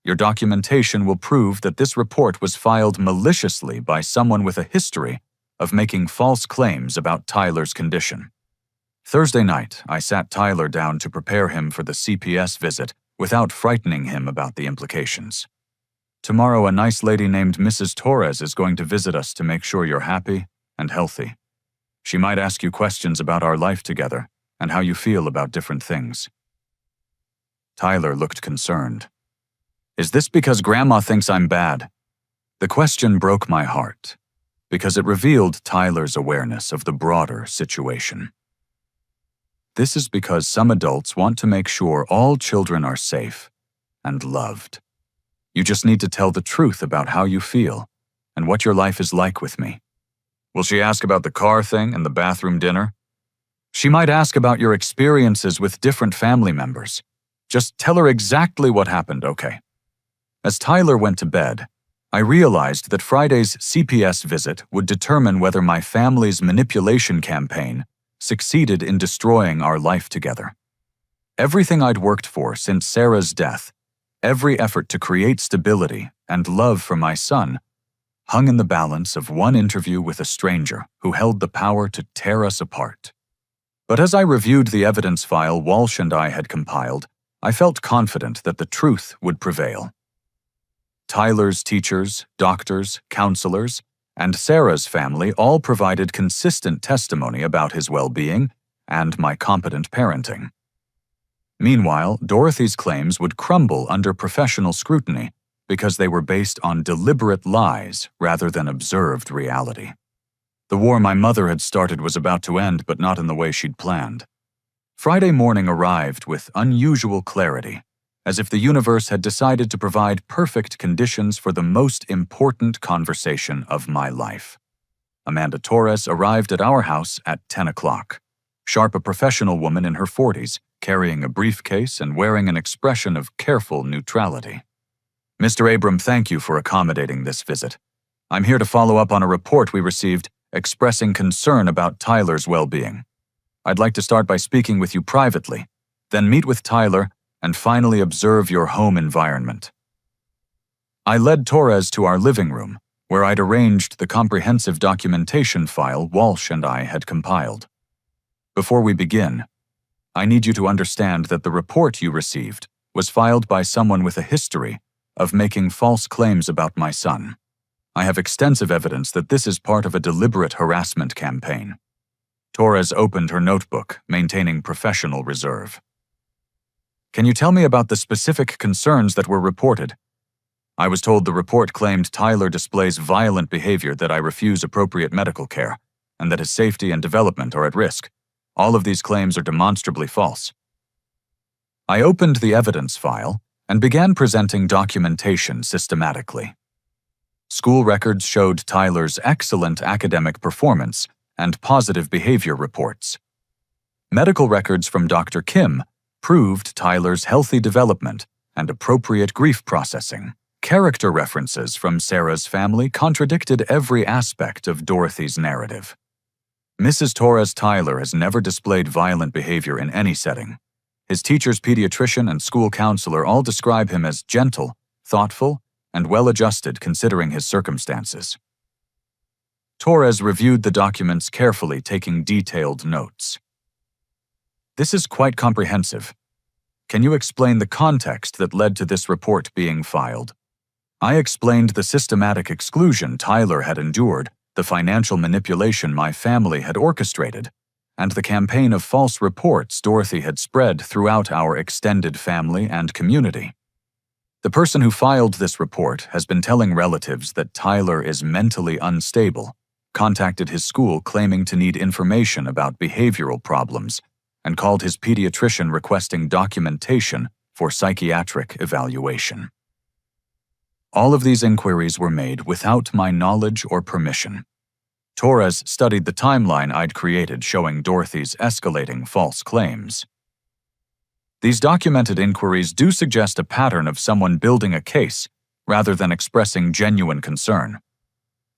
Your documentation will prove that this report was filed maliciously by someone with a history of making false claims about Tyler's condition. Thursday night, I sat Tyler down to prepare him for the CPS visit without frightening him about the implications. Tomorrow, a nice lady named Mrs. Torres is going to visit us to make sure you're happy and healthy. She might ask you questions about our life together and how you feel about different things. Tyler looked concerned. Is this because Grandma thinks I'm bad? The question broke my heart because it revealed Tyler's awareness of the broader situation. This is because some adults want to make sure all children are safe and loved. You just need to tell the truth about how you feel and what your life is like with me. Will she ask about the car thing and the bathroom dinner? She might ask about your experiences with different family members. Just tell her exactly what happened, okay? As Tyler went to bed, I realized that Friday's CPS visit would determine whether my family's manipulation campaign succeeded in destroying our life together. Everything I'd worked for since Sarah's death, every effort to create stability and love for my son, hung in the balance of one interview with a stranger who held the power to tear us apart. But as I reviewed the evidence file Walsh and I had compiled, I felt confident that the truth would prevail. Tyler's teachers, doctors, counselors, and Sarah's family all provided consistent testimony about his well-being and my competent parenting. Meanwhile, Dorothy's claims would crumble under professional scrutiny because they were based on deliberate lies rather than observed reality. The war my mother had started was about to end, but not in the way she'd planned. Friday morning arrived with unusual clarity, as if the universe had decided to provide perfect conditions for the most important conversation of my life. Amanda Torres arrived at our house at 10 o'clock. Sharp, a professional woman in her 40s, carrying a briefcase and wearing an expression of careful neutrality. Mr. Abram, thank you for accommodating this visit. I'm here to follow up on a report we received expressing concern about Tyler's well-being. I'd like to start by speaking with you privately, then meet with Tyler and finally observe your home environment. I led Torres to our living room, where I'd arranged the comprehensive documentation file Walsh and I had compiled. Before we begin, I need you to understand that the report you received was filed by someone with a history of making false claims about my son. I have extensive evidence that this is part of a deliberate harassment campaign. Torres opened her notebook, maintaining professional reserve. Can you tell me about the specific concerns that were reported? I was told the report claimed Tyler displays violent behavior, that I refuse appropriate medical care, and that his safety and development are at risk. All of these claims are demonstrably false. I opened the evidence file and began presenting documentation systematically. School records showed Tyler's excellent academic performance and positive behavior reports. Medical records from Dr. Kim proved Tyler's healthy development and appropriate grief processing. Character references from Sarah's family contradicted every aspect of Dorothy's narrative. Mrs. Torres Tyler has never displayed violent behavior in any setting. His teacher's pediatrician and school counselor all describe him as gentle, thoughtful, and well-adjusted considering his circumstances. Torres reviewed the documents carefully, taking detailed notes. This is quite comprehensive. Can you explain the context that led to this report being filed? I explained the systematic exclusion Tyler had endured, the financial manipulation my family had orchestrated, and the campaign of false reports Dorothy had spread throughout our extended family and community. The person who filed this report has been telling relatives that Tyler is mentally unstable, contacted his school claiming to need information about behavioral problems, and called his pediatrician requesting documentation for psychiatric evaluation. All of these inquiries were made without my knowledge or permission. Torres studied the timeline I'd created showing Dorothy's escalating false claims. These documented inquiries do suggest a pattern of someone building a case rather than expressing genuine concern.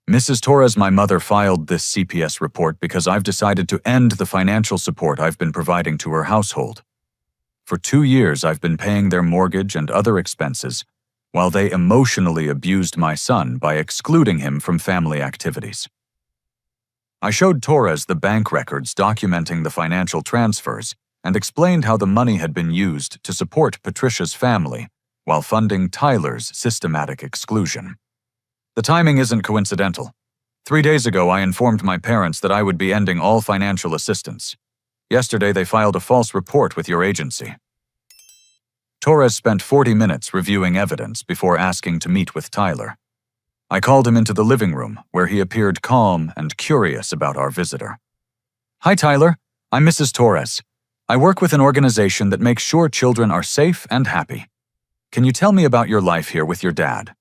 Mrs. Torres, my mother, filed this CPS report because I've decided to end the financial support I've been providing to her household. For 2 years, I've been paying their mortgage and other expenses, while they emotionally abused my son by excluding him from family activities. I showed Torres the bank records documenting the financial transfers and explained how the money had been used to support Patricia's family while funding Tyler's systematic exclusion. The timing isn't coincidental. 3 days ago, I informed my parents that I would be ending all financial assistance. Yesterday, they filed a false report with your agency. Torres spent 40 minutes reviewing evidence before asking to meet with Tyler. I called him into the living room, where he appeared calm and curious about our visitor. "Hi, Tyler. I'm Mrs. Torres. I work with an organization that makes sure children are safe and happy. Can you tell me about your life here with your dad?"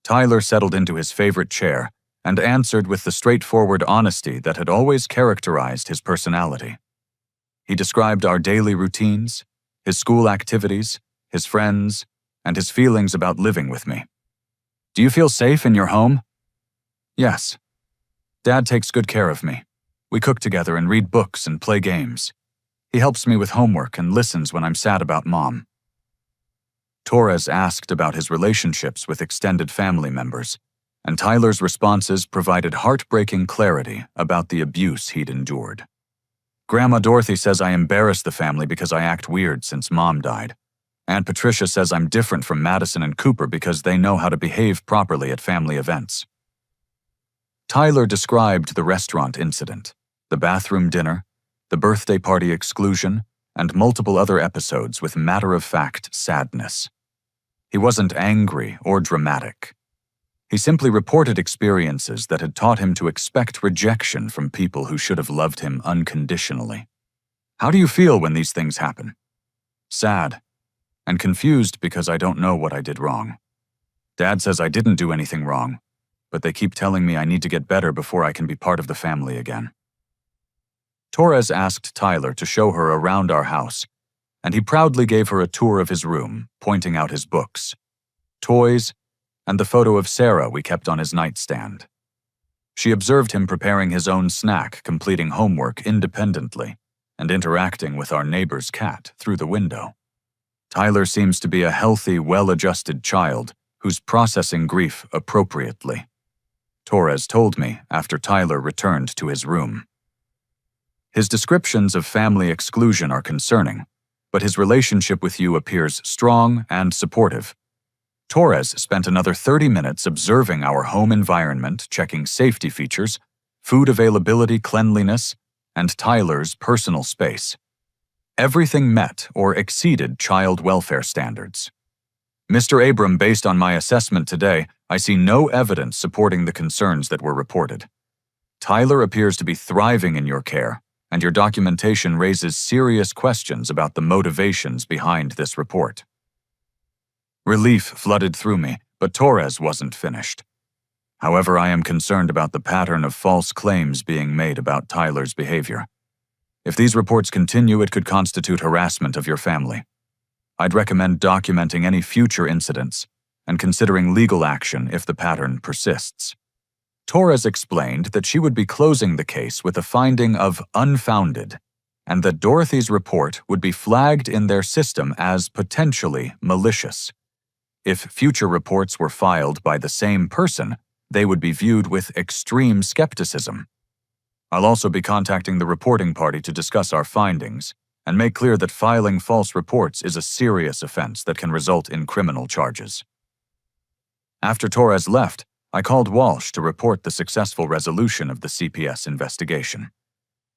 Tyler settled into his favorite chair and answered with the straightforward honesty that had always characterized his personality. He described our daily routines, his school activities, his friends, and his feelings about living with me. "Do you feel safe in your home?" "Yes. Dad takes good care of me. We cook together and read books and play games. He helps me with homework and listens when I'm sad about Mom." Torres asked about his relationships with extended family members, and Tyler's responses provided heartbreaking clarity about the abuse he'd endured. "Grandma Dorothy says I embarrass the family because I act weird since Mom died. Aunt Patricia says I'm different from Madison and Cooper because they know how to behave properly at family events." Tyler described the restaurant incident, the bathroom dinner, the birthday party exclusion, and multiple other episodes with matter-of-fact sadness. He wasn't angry or dramatic. He simply reported experiences that had taught him to expect rejection from people who should have loved him unconditionally. "How do you feel when these things happen?" "Sad, and confused because I don't know what I did wrong. Dad says I didn't do anything wrong, but they keep telling me I need to get better before I can be part of the family again." Torres asked Tyler to show her around our house, and he proudly gave her a tour of his room, pointing out his books, toys, and the photo of Sarah we kept on his nightstand. She observed him preparing his own snack, completing homework independently, and interacting with our neighbor's cat through the window. Tyler seems to be a healthy, well-adjusted child who's processing grief appropriately, Torres told me after Tyler returned to his room. His descriptions of family exclusion are concerning, but his relationship with you appears strong and supportive. Torres spent another 30 minutes observing our home environment, checking safety features, food availability, cleanliness, and Tyler's personal space. Everything met or exceeded child welfare standards. "Mr. Abram, based on my assessment today, I see no evidence supporting the concerns that were reported. Tyler appears to be thriving in your care, and your documentation raises serious questions about the motivations behind this report." Relief flooded through me, but Torres wasn't finished. "However, I am concerned about the pattern of false claims being made about Tyler's behavior. If these reports continue, it could constitute harassment of your family. I'd recommend documenting any future incidents and considering legal action if the pattern persists." Torres explained that she would be closing the case with a finding of unfounded, and that Dorothy's report would be flagged in their system as potentially malicious. If future reports were filed by the same person, they would be viewed with extreme skepticism. I'll also be contacting the reporting party to discuss our findings and make clear that filing false reports is a serious offense that can result in criminal charges. After Torres left, I called Walsh to report the successful resolution of the CPS investigation.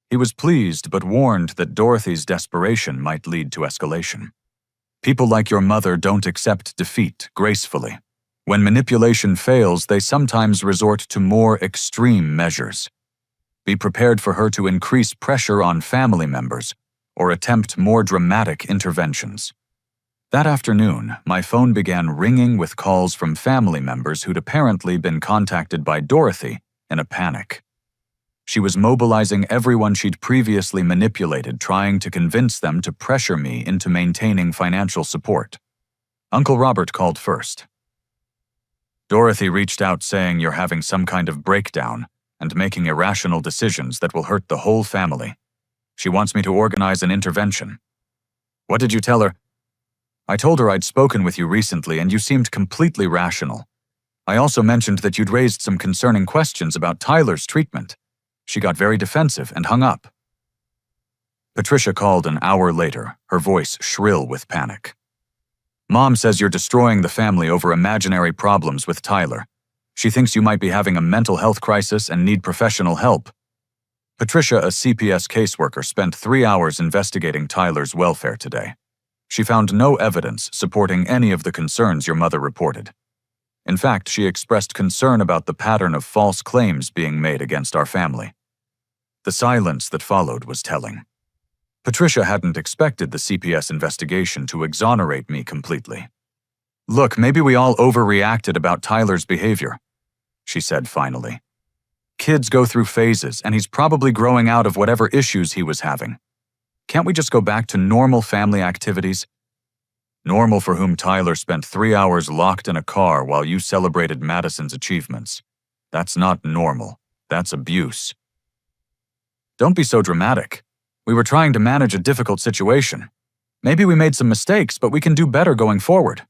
He was pleased but warned that Dorothy's desperation might lead to escalation. "People like your mother don't accept defeat gracefully. When manipulation fails, they sometimes resort to more extreme measures. Be prepared for her to increase pressure on family members or attempt more dramatic interventions." That afternoon, my phone began ringing with calls from family members who'd apparently been contacted by Dorothy in a panic. She was mobilizing everyone she'd previously manipulated, trying to convince them to pressure me into maintaining financial support. Uncle Robert called first. Dorothy reached out saying you're having some kind of breakdown and making irrational decisions that will hurt the whole family. She wants me to organize an intervention. What did you tell her? I told her I'd spoken with you recently and you seemed completely rational. I also mentioned that you'd raised some concerning questions about Tyler's treatment. She got very defensive and hung up. Patricia called an hour later, her voice shrill with panic. Mom says you're destroying the family over imaginary problems with Tyler. She thinks you might be having a mental health crisis and need professional help. Patricia, a CPS caseworker, spent 3 hours investigating Tyler's welfare today. She found no evidence supporting any of the concerns your mother reported. In fact, she expressed concern about the pattern of false claims being made against our family. The silence that followed was telling. Patricia hadn't expected the CPS investigation to exonerate me completely. Look, maybe we all overreacted about Tyler's behavior, she said finally. Kids go through phases, and he's probably growing out of whatever issues he was having. Can't we just go back to normal family activities? Normal for whom Tyler spent 3 hours locked in a car while you celebrated Madison's achievements. That's not normal. That's abuse. Don't be so dramatic. We were trying to manage a difficult situation. Maybe we made some mistakes, but we can do better going forward.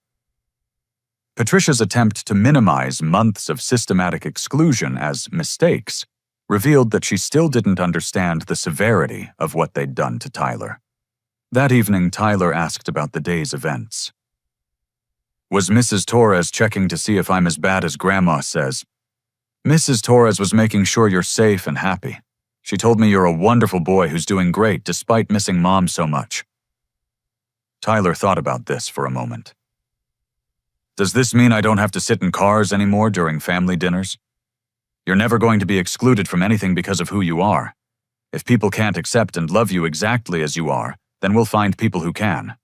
Patricia's attempt to minimize months of systematic exclusion as mistakes revealed that she still didn't understand the severity of what they'd done to Tyler. That evening, Tyler asked about the day's events. Was Mrs. Torres checking to see if I'm as bad as Grandma says? Mrs. Torres was making sure you're safe and happy. She told me you're a wonderful boy who's doing great despite missing Mom so much. Tyler thought about this for a moment. Does this mean I don't have to sit in cars anymore during family dinners? You're never going to be excluded from anything because of who you are. If people can't accept and love you exactly as you are, then we'll find people who can.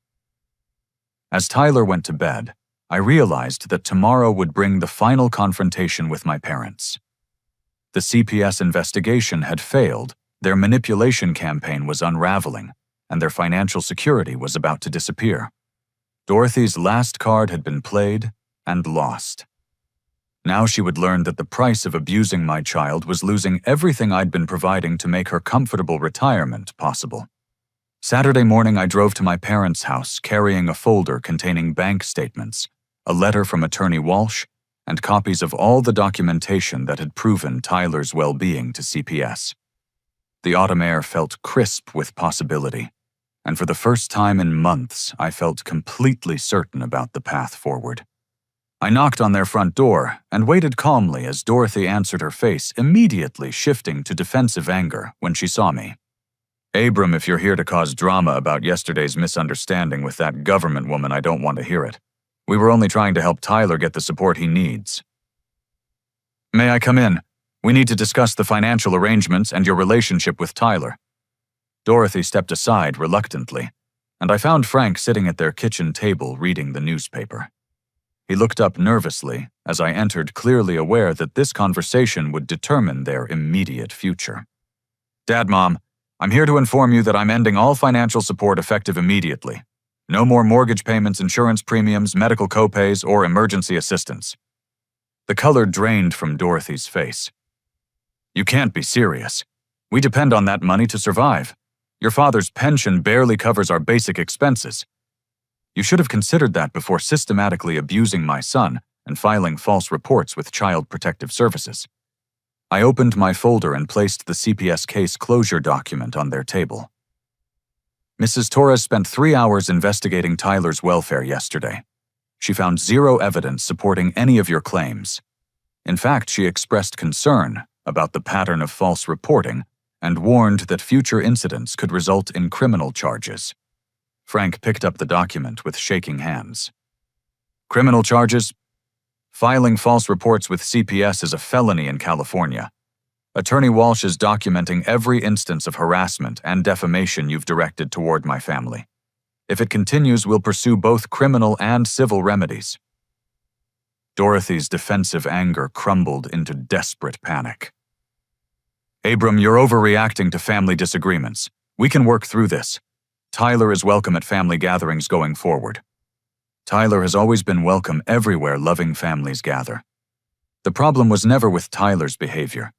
As Tyler went to bed, I realized that tomorrow would bring the final confrontation with my parents. The CPS investigation had failed, their manipulation campaign was unraveling, and their financial security was about to disappear. Dorothy's last card had been played and lost. Now she would learn that the price of abusing my child was losing everything I'd been providing to make her comfortable retirement possible. Saturday morning, I drove to my parents' house carrying a folder containing bank statements, a letter from Attorney Walsh, and copies of all the documentation that had proven Tyler's well-being to CPS. The autumn air felt crisp with possibility, and for the first time in months, I felt completely certain about the path forward. I knocked on their front door and waited calmly as Dorothy answered, her face immediately shifting to defensive anger when she saw me. Abram, if you're here to cause drama about yesterday's misunderstanding with that government woman, I don't want to hear it. We were only trying to help Tyler get the support he needs. May I come in? We need to discuss the financial arrangements and your relationship with Tyler. Dorothy stepped aside reluctantly, and I found Frank sitting at their kitchen table reading the newspaper. He looked up nervously as I entered, clearly aware that this conversation would determine their immediate future. Dad, Mom, I'm here to inform you that I'm ending all financial support effective immediately. No more mortgage payments, insurance premiums, medical copays, or emergency assistance. The color drained from Dorothy's face. You can't be serious. We depend on that money to survive. Your father's pension barely covers our basic expenses. You should have considered that before systematically abusing my son and filing false reports with Child Protective Services. I opened my folder and placed the CPS case closure document on their table. Mrs. Torres spent 3 hours investigating Tyler's welfare yesterday. She found zero evidence supporting any of your claims. In fact, she expressed concern about the pattern of false reporting and warned that future incidents could result in criminal charges. Frank picked up the document with shaking hands. Criminal charges? Filing false reports with CPS is a felony in California. Attorney Walsh is documenting every instance of harassment and defamation you've directed toward my family. If it continues, we'll pursue both criminal and civil remedies. Dorothy's defensive anger crumbled into desperate panic. Abram, you're overreacting to family disagreements. We can work through this. Tyler is welcome at family gatherings going forward. Tyler has always been welcome everywhere loving families gather. The problem was never with Tyler's behavior.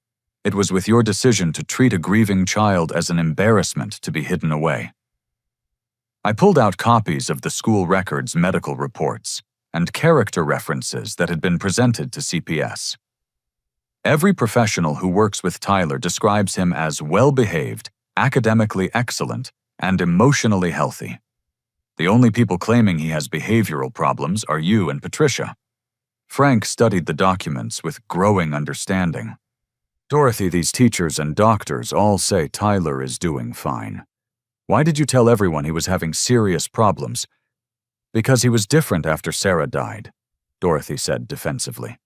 It was with your decision to treat a grieving child as an embarrassment to be hidden away. I pulled out copies of the school records, medical reports, and character references that had been presented to CPS. Every professional who works with Tyler describes him as well-behaved, academically excellent, and emotionally healthy. The only people claiming he has behavioral problems are you and Patricia. Frank studied the documents with growing understanding. Dorothy, these teachers and doctors all say Tyler is doing fine. Why did you tell everyone he was having serious problems? Because he was different after Sarah died, Dorothy said defensively.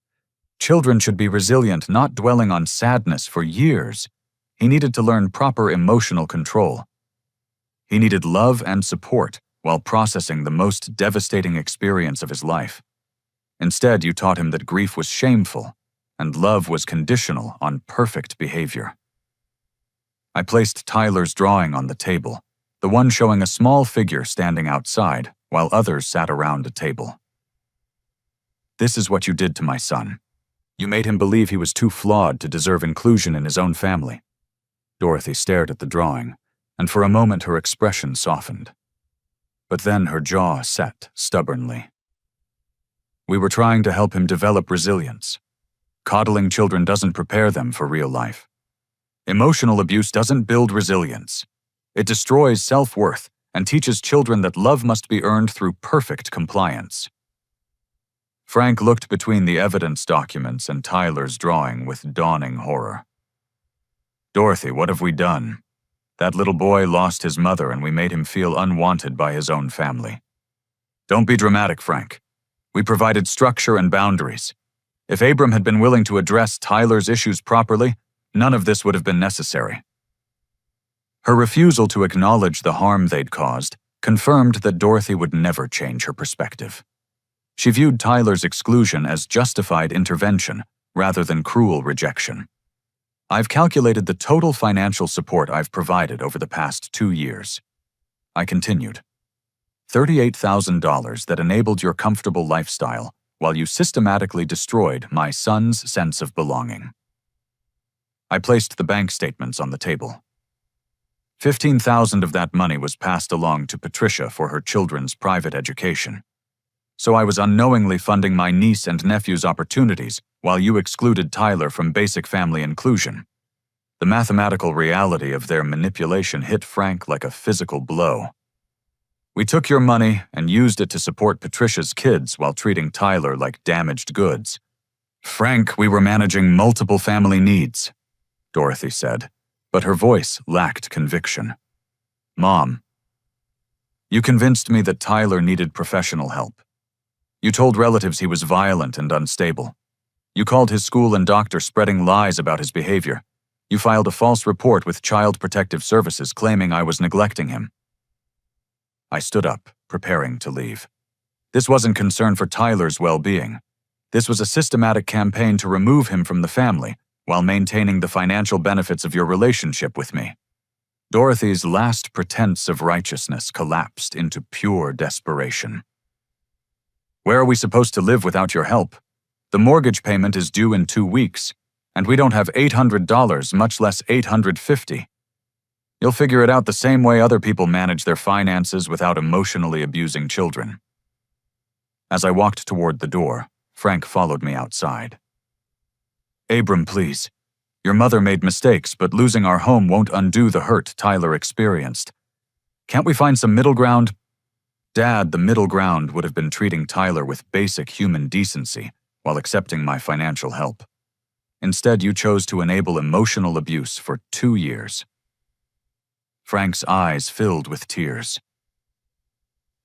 Children should be resilient, not dwelling on sadness for years. He needed to learn proper emotional control. He needed love and support while processing the most devastating experience of his life. Instead, you taught him that grief was shameful and love was conditional on perfect behavior. I placed Tyler's drawing on the table, the one showing a small figure standing outside while others sat around a table. This is what you did to my son. You made him believe he was too flawed to deserve inclusion in his own family. Dorothy stared at the drawing, and for a moment her expression softened. But then her jaw set stubbornly. We were trying to help him develop resilience. Coddling children doesn't prepare them for real life. Emotional abuse doesn't build resilience. It destroys self-worth and teaches children that love must be earned through perfect compliance. Frank looked between the evidence documents and Tyler's drawing with dawning horror. Dorothy, what have we done? That little boy lost his mother and we made him feel unwanted by his own family. Don't be dramatic, Frank. We provided structure and boundaries. If Abram had been willing to address Tyler's issues properly, none of this would have been necessary. Her refusal to acknowledge the harm they'd caused confirmed that Dorothy would never change her perspective. She viewed Tyler's exclusion as justified intervention rather than cruel rejection. I've calculated the total financial support I've provided over the past 2 years. I continued. $38,000 that enabled your comfortable lifestyle while you systematically destroyed my son's sense of belonging. I placed the bank statements on the table. $15,000 of that money was passed along to Patricia for her children's private education. So I was unknowingly funding my niece and nephew's opportunities while you excluded Tyler from basic family inclusion. The mathematical reality of their manipulation hit Frank like a physical blow. We took your money and used it to support Patricia's kids while treating Tyler like damaged goods. Frank, we were managing multiple family needs, Dorothy said, but her voice lacked conviction. Mom, you convinced me that Tyler needed professional help. You told relatives he was violent and unstable. You called his school and doctor spreading lies about his behavior. You filed a false report with Child Protective Services claiming I was neglecting him. I stood up, preparing to leave. This wasn't concern for Tyler's well-being. This was a systematic campaign to remove him from the family while maintaining the financial benefits of your relationship with me. Dorothy's last pretense of righteousness collapsed into pure desperation. Where are we supposed to live without your help? The mortgage payment is due in 2 weeks, and we don't have $800, much less $850. You'll figure it out the same way other people manage their finances without emotionally abusing children. As I walked toward the door, Frank followed me outside. Abram, please. Your mother made mistakes, but losing our home won't undo the hurt Tyler experienced. Can't we find some middle ground? Dad, the middle ground would have been treating Tyler with basic human decency while accepting my financial help. Instead, you chose to enable emotional abuse for 2 years. Frank's eyes filled with tears.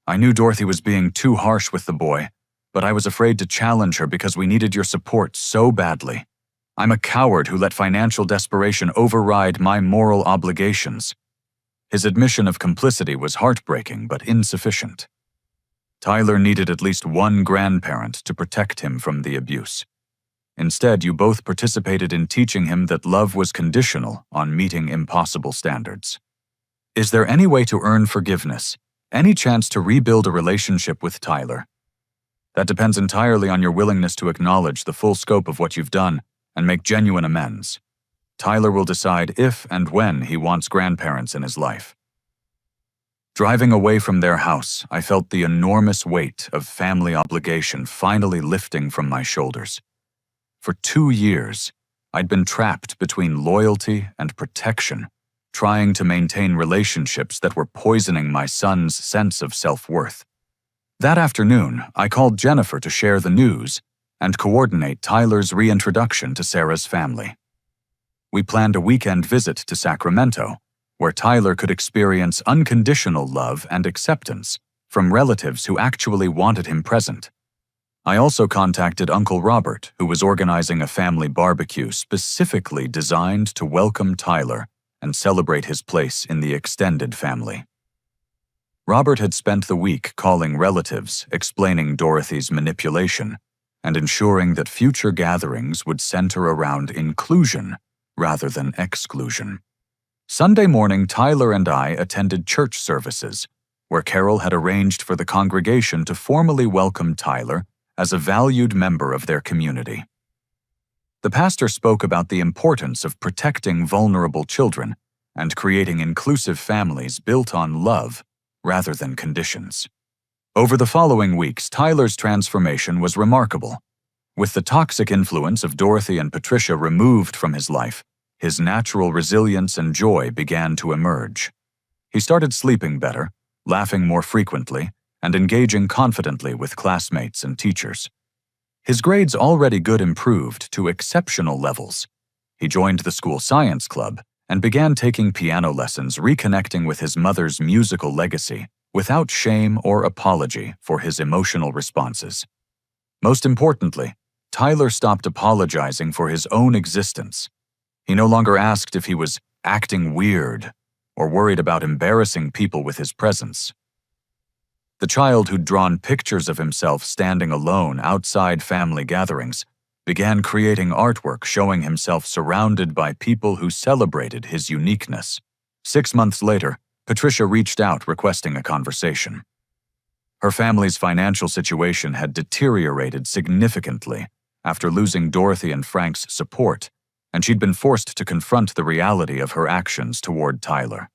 I knew Dorothy was being too harsh with the boy, but I was afraid to challenge her because we needed your support so badly. I'm a coward who let financial desperation override my moral obligations. His admission of complicity was heartbreaking but insufficient. Tyler needed at least one grandparent to protect him from the abuse. Instead, you both participated in teaching him that love was conditional on meeting impossible standards. Is there any way to earn forgiveness? Any chance to rebuild a relationship with Tyler? That depends entirely on your willingness to acknowledge the full scope of what you've done and make genuine amends. Tyler will decide if and when he wants grandparents in his life. Driving away from their house, I felt the enormous weight of family obligation finally lifting from my shoulders. For 2 years, I'd been trapped between loyalty and protection, trying to maintain relationships that were poisoning my son's sense of self-worth. That afternoon, I called Jennifer to share the news and coordinate Tyler's reintroduction to Sarah's family. We planned a weekend visit to Sacramento, where Tyler could experience unconditional love and acceptance from relatives who actually wanted him present. I also contacted Uncle Robert, who was organizing a family barbecue specifically designed to welcome Tyler and celebrate his place in the extended family. Robert had spent the week calling relatives, explaining Dorothy's manipulation, and ensuring that future gatherings would center around inclusion rather than exclusion. Sunday morning, Tyler and I attended church services, where Carol had arranged for the congregation to formally welcome Tyler as a valued member of their community. The pastor spoke about the importance of protecting vulnerable children and creating inclusive families built on love rather than conditions. Over the following weeks, Tyler's transformation was remarkable. With the toxic influence of Dorothy and Patricia removed from his life, his natural resilience and joy began to emerge. He started sleeping better, laughing more frequently, and engaging confidently with classmates and teachers. His grades already good improved to exceptional levels. He joined the school science club and began taking piano lessons, reconnecting with his mother's musical legacy without shame or apology for his emotional responses. Most importantly, Tyler stopped apologizing for his own existence. He no longer asked if he was acting weird or worried about embarrassing people with his presence. The child who'd drawn pictures of himself standing alone outside family gatherings began creating artwork showing himself surrounded by people who celebrated his uniqueness. 6 months later, Patricia reached out requesting a conversation. Her family's financial situation had deteriorated significantly after losing Dorothy and Frank's support, and she'd been forced to confront the reality of her actions toward Tyler.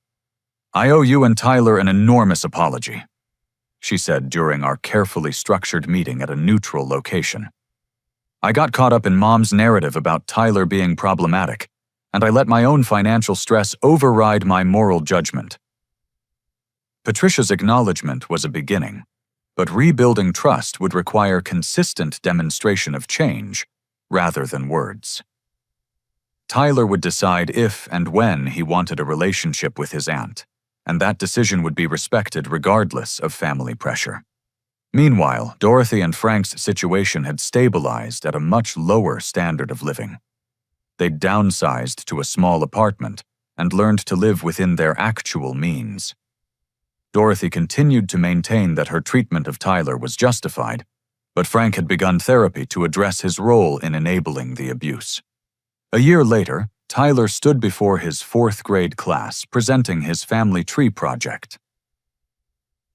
"I owe you and Tyler an enormous apology," she said during our carefully structured meeting at a neutral location. "I got caught up in Mom's narrative about Tyler being problematic, and I let my own financial stress override my moral judgment." Patricia's acknowledgement was a beginning, but rebuilding trust would require consistent demonstration of change rather than words. Tyler would decide if and when he wanted a relationship with his aunt, and that decision would be respected regardless of family pressure. Meanwhile, Dorothy and Frank's situation had stabilized at a much lower standard of living. They'd downsized to a small apartment and learned to live within their actual means. Dorothy continued to maintain that her treatment of Tyler was justified, but Frank had begun therapy to address his role in enabling the abuse. A year later, Tyler stood before his 4th grade class presenting his family tree project.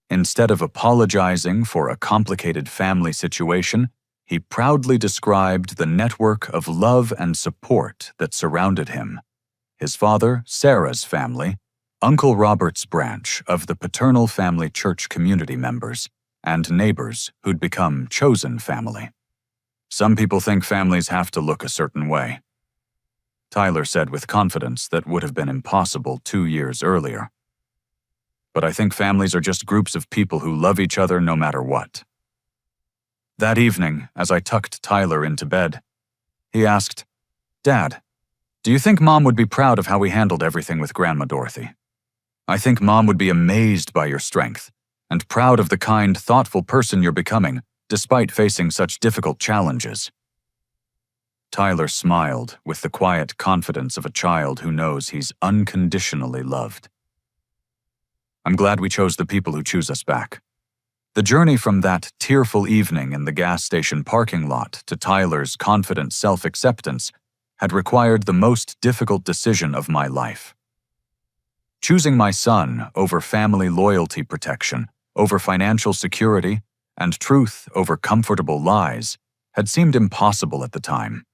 Instead of apologizing for a complicated family situation, he proudly described the network of love and support that surrounded him: his father, Sarah's family, Uncle Robert's branch of the paternal family church community members, and neighbors who'd become chosen family. "Some people think families have to look a certain way," Tyler said with confidence that would have been impossible 2 years earlier. "But I think families are just groups of people who love each other no matter what." That evening, as I tucked Tyler into bed, he asked, "Dad, do you think Mom would be proud of how we handled everything with Grandma Dorothy? I think Mom would be amazed by your strength and proud of the kind, thoughtful person you're becoming despite facing such difficult challenges." Tyler smiled with the quiet confidence of a child who knows he's unconditionally loved. "I'm glad we chose the people who choose us back. The journey from that tearful evening in the gas station parking lot to Tyler's confident self-acceptance had required the most difficult decision of my life. Choosing my son over family loyalty protection, over financial security, and truth over comfortable lies had seemed impossible at the time.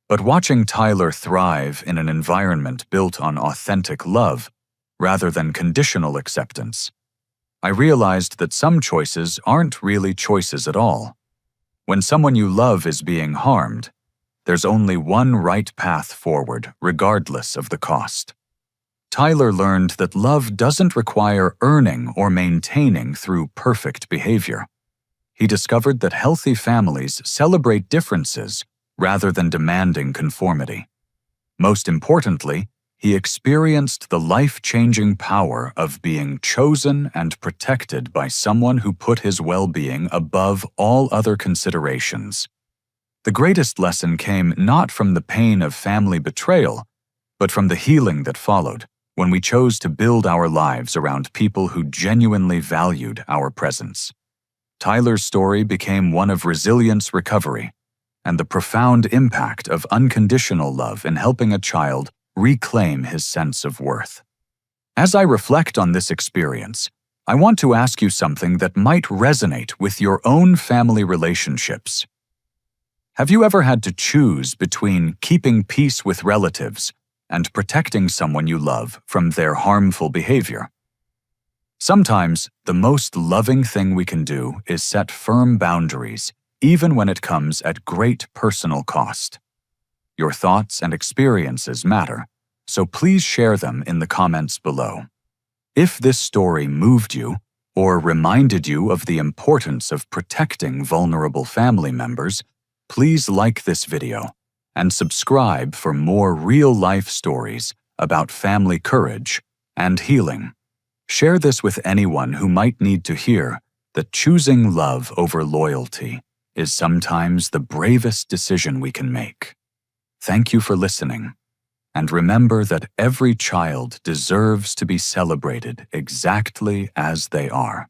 But watching Tyler thrive in an environment built on authentic love rather than conditional acceptance, I realized that some choices aren't really choices at all. When someone you love is being harmed, there's only one right path forward, regardless of the cost. Tyler learned that love doesn't require earning or maintaining through perfect behavior. He discovered that healthy families celebrate differences rather than demanding conformity. Most importantly, he experienced the life-changing power of being chosen and protected by someone who put his well-being above all other considerations. The greatest lesson came not from the pain of family betrayal, but from the healing that followed when we chose to build our lives around people who genuinely valued our presence. Tyler's story became one of resilience recovery and the profound impact of unconditional love in helping a child reclaim his sense of worth. As I reflect on this experience, I want to ask you something that might resonate with your own family relationships. Have you ever had to choose between keeping peace with relatives and protecting someone you love from their harmful behavior? Sometimes, the most loving thing we can do is set firm boundaries, even when it comes at great personal cost. Your thoughts and experiences matter, so please share them in the comments below. If this story moved you or reminded you of the importance of protecting vulnerable family members, please like this video and subscribe for more real-life stories about family courage and healing. Share this with anyone who might need to hear that choosing love over loyalty is sometimes the bravest decision we can make. Thank you for listening, and remember that every child deserves to be celebrated exactly as they are.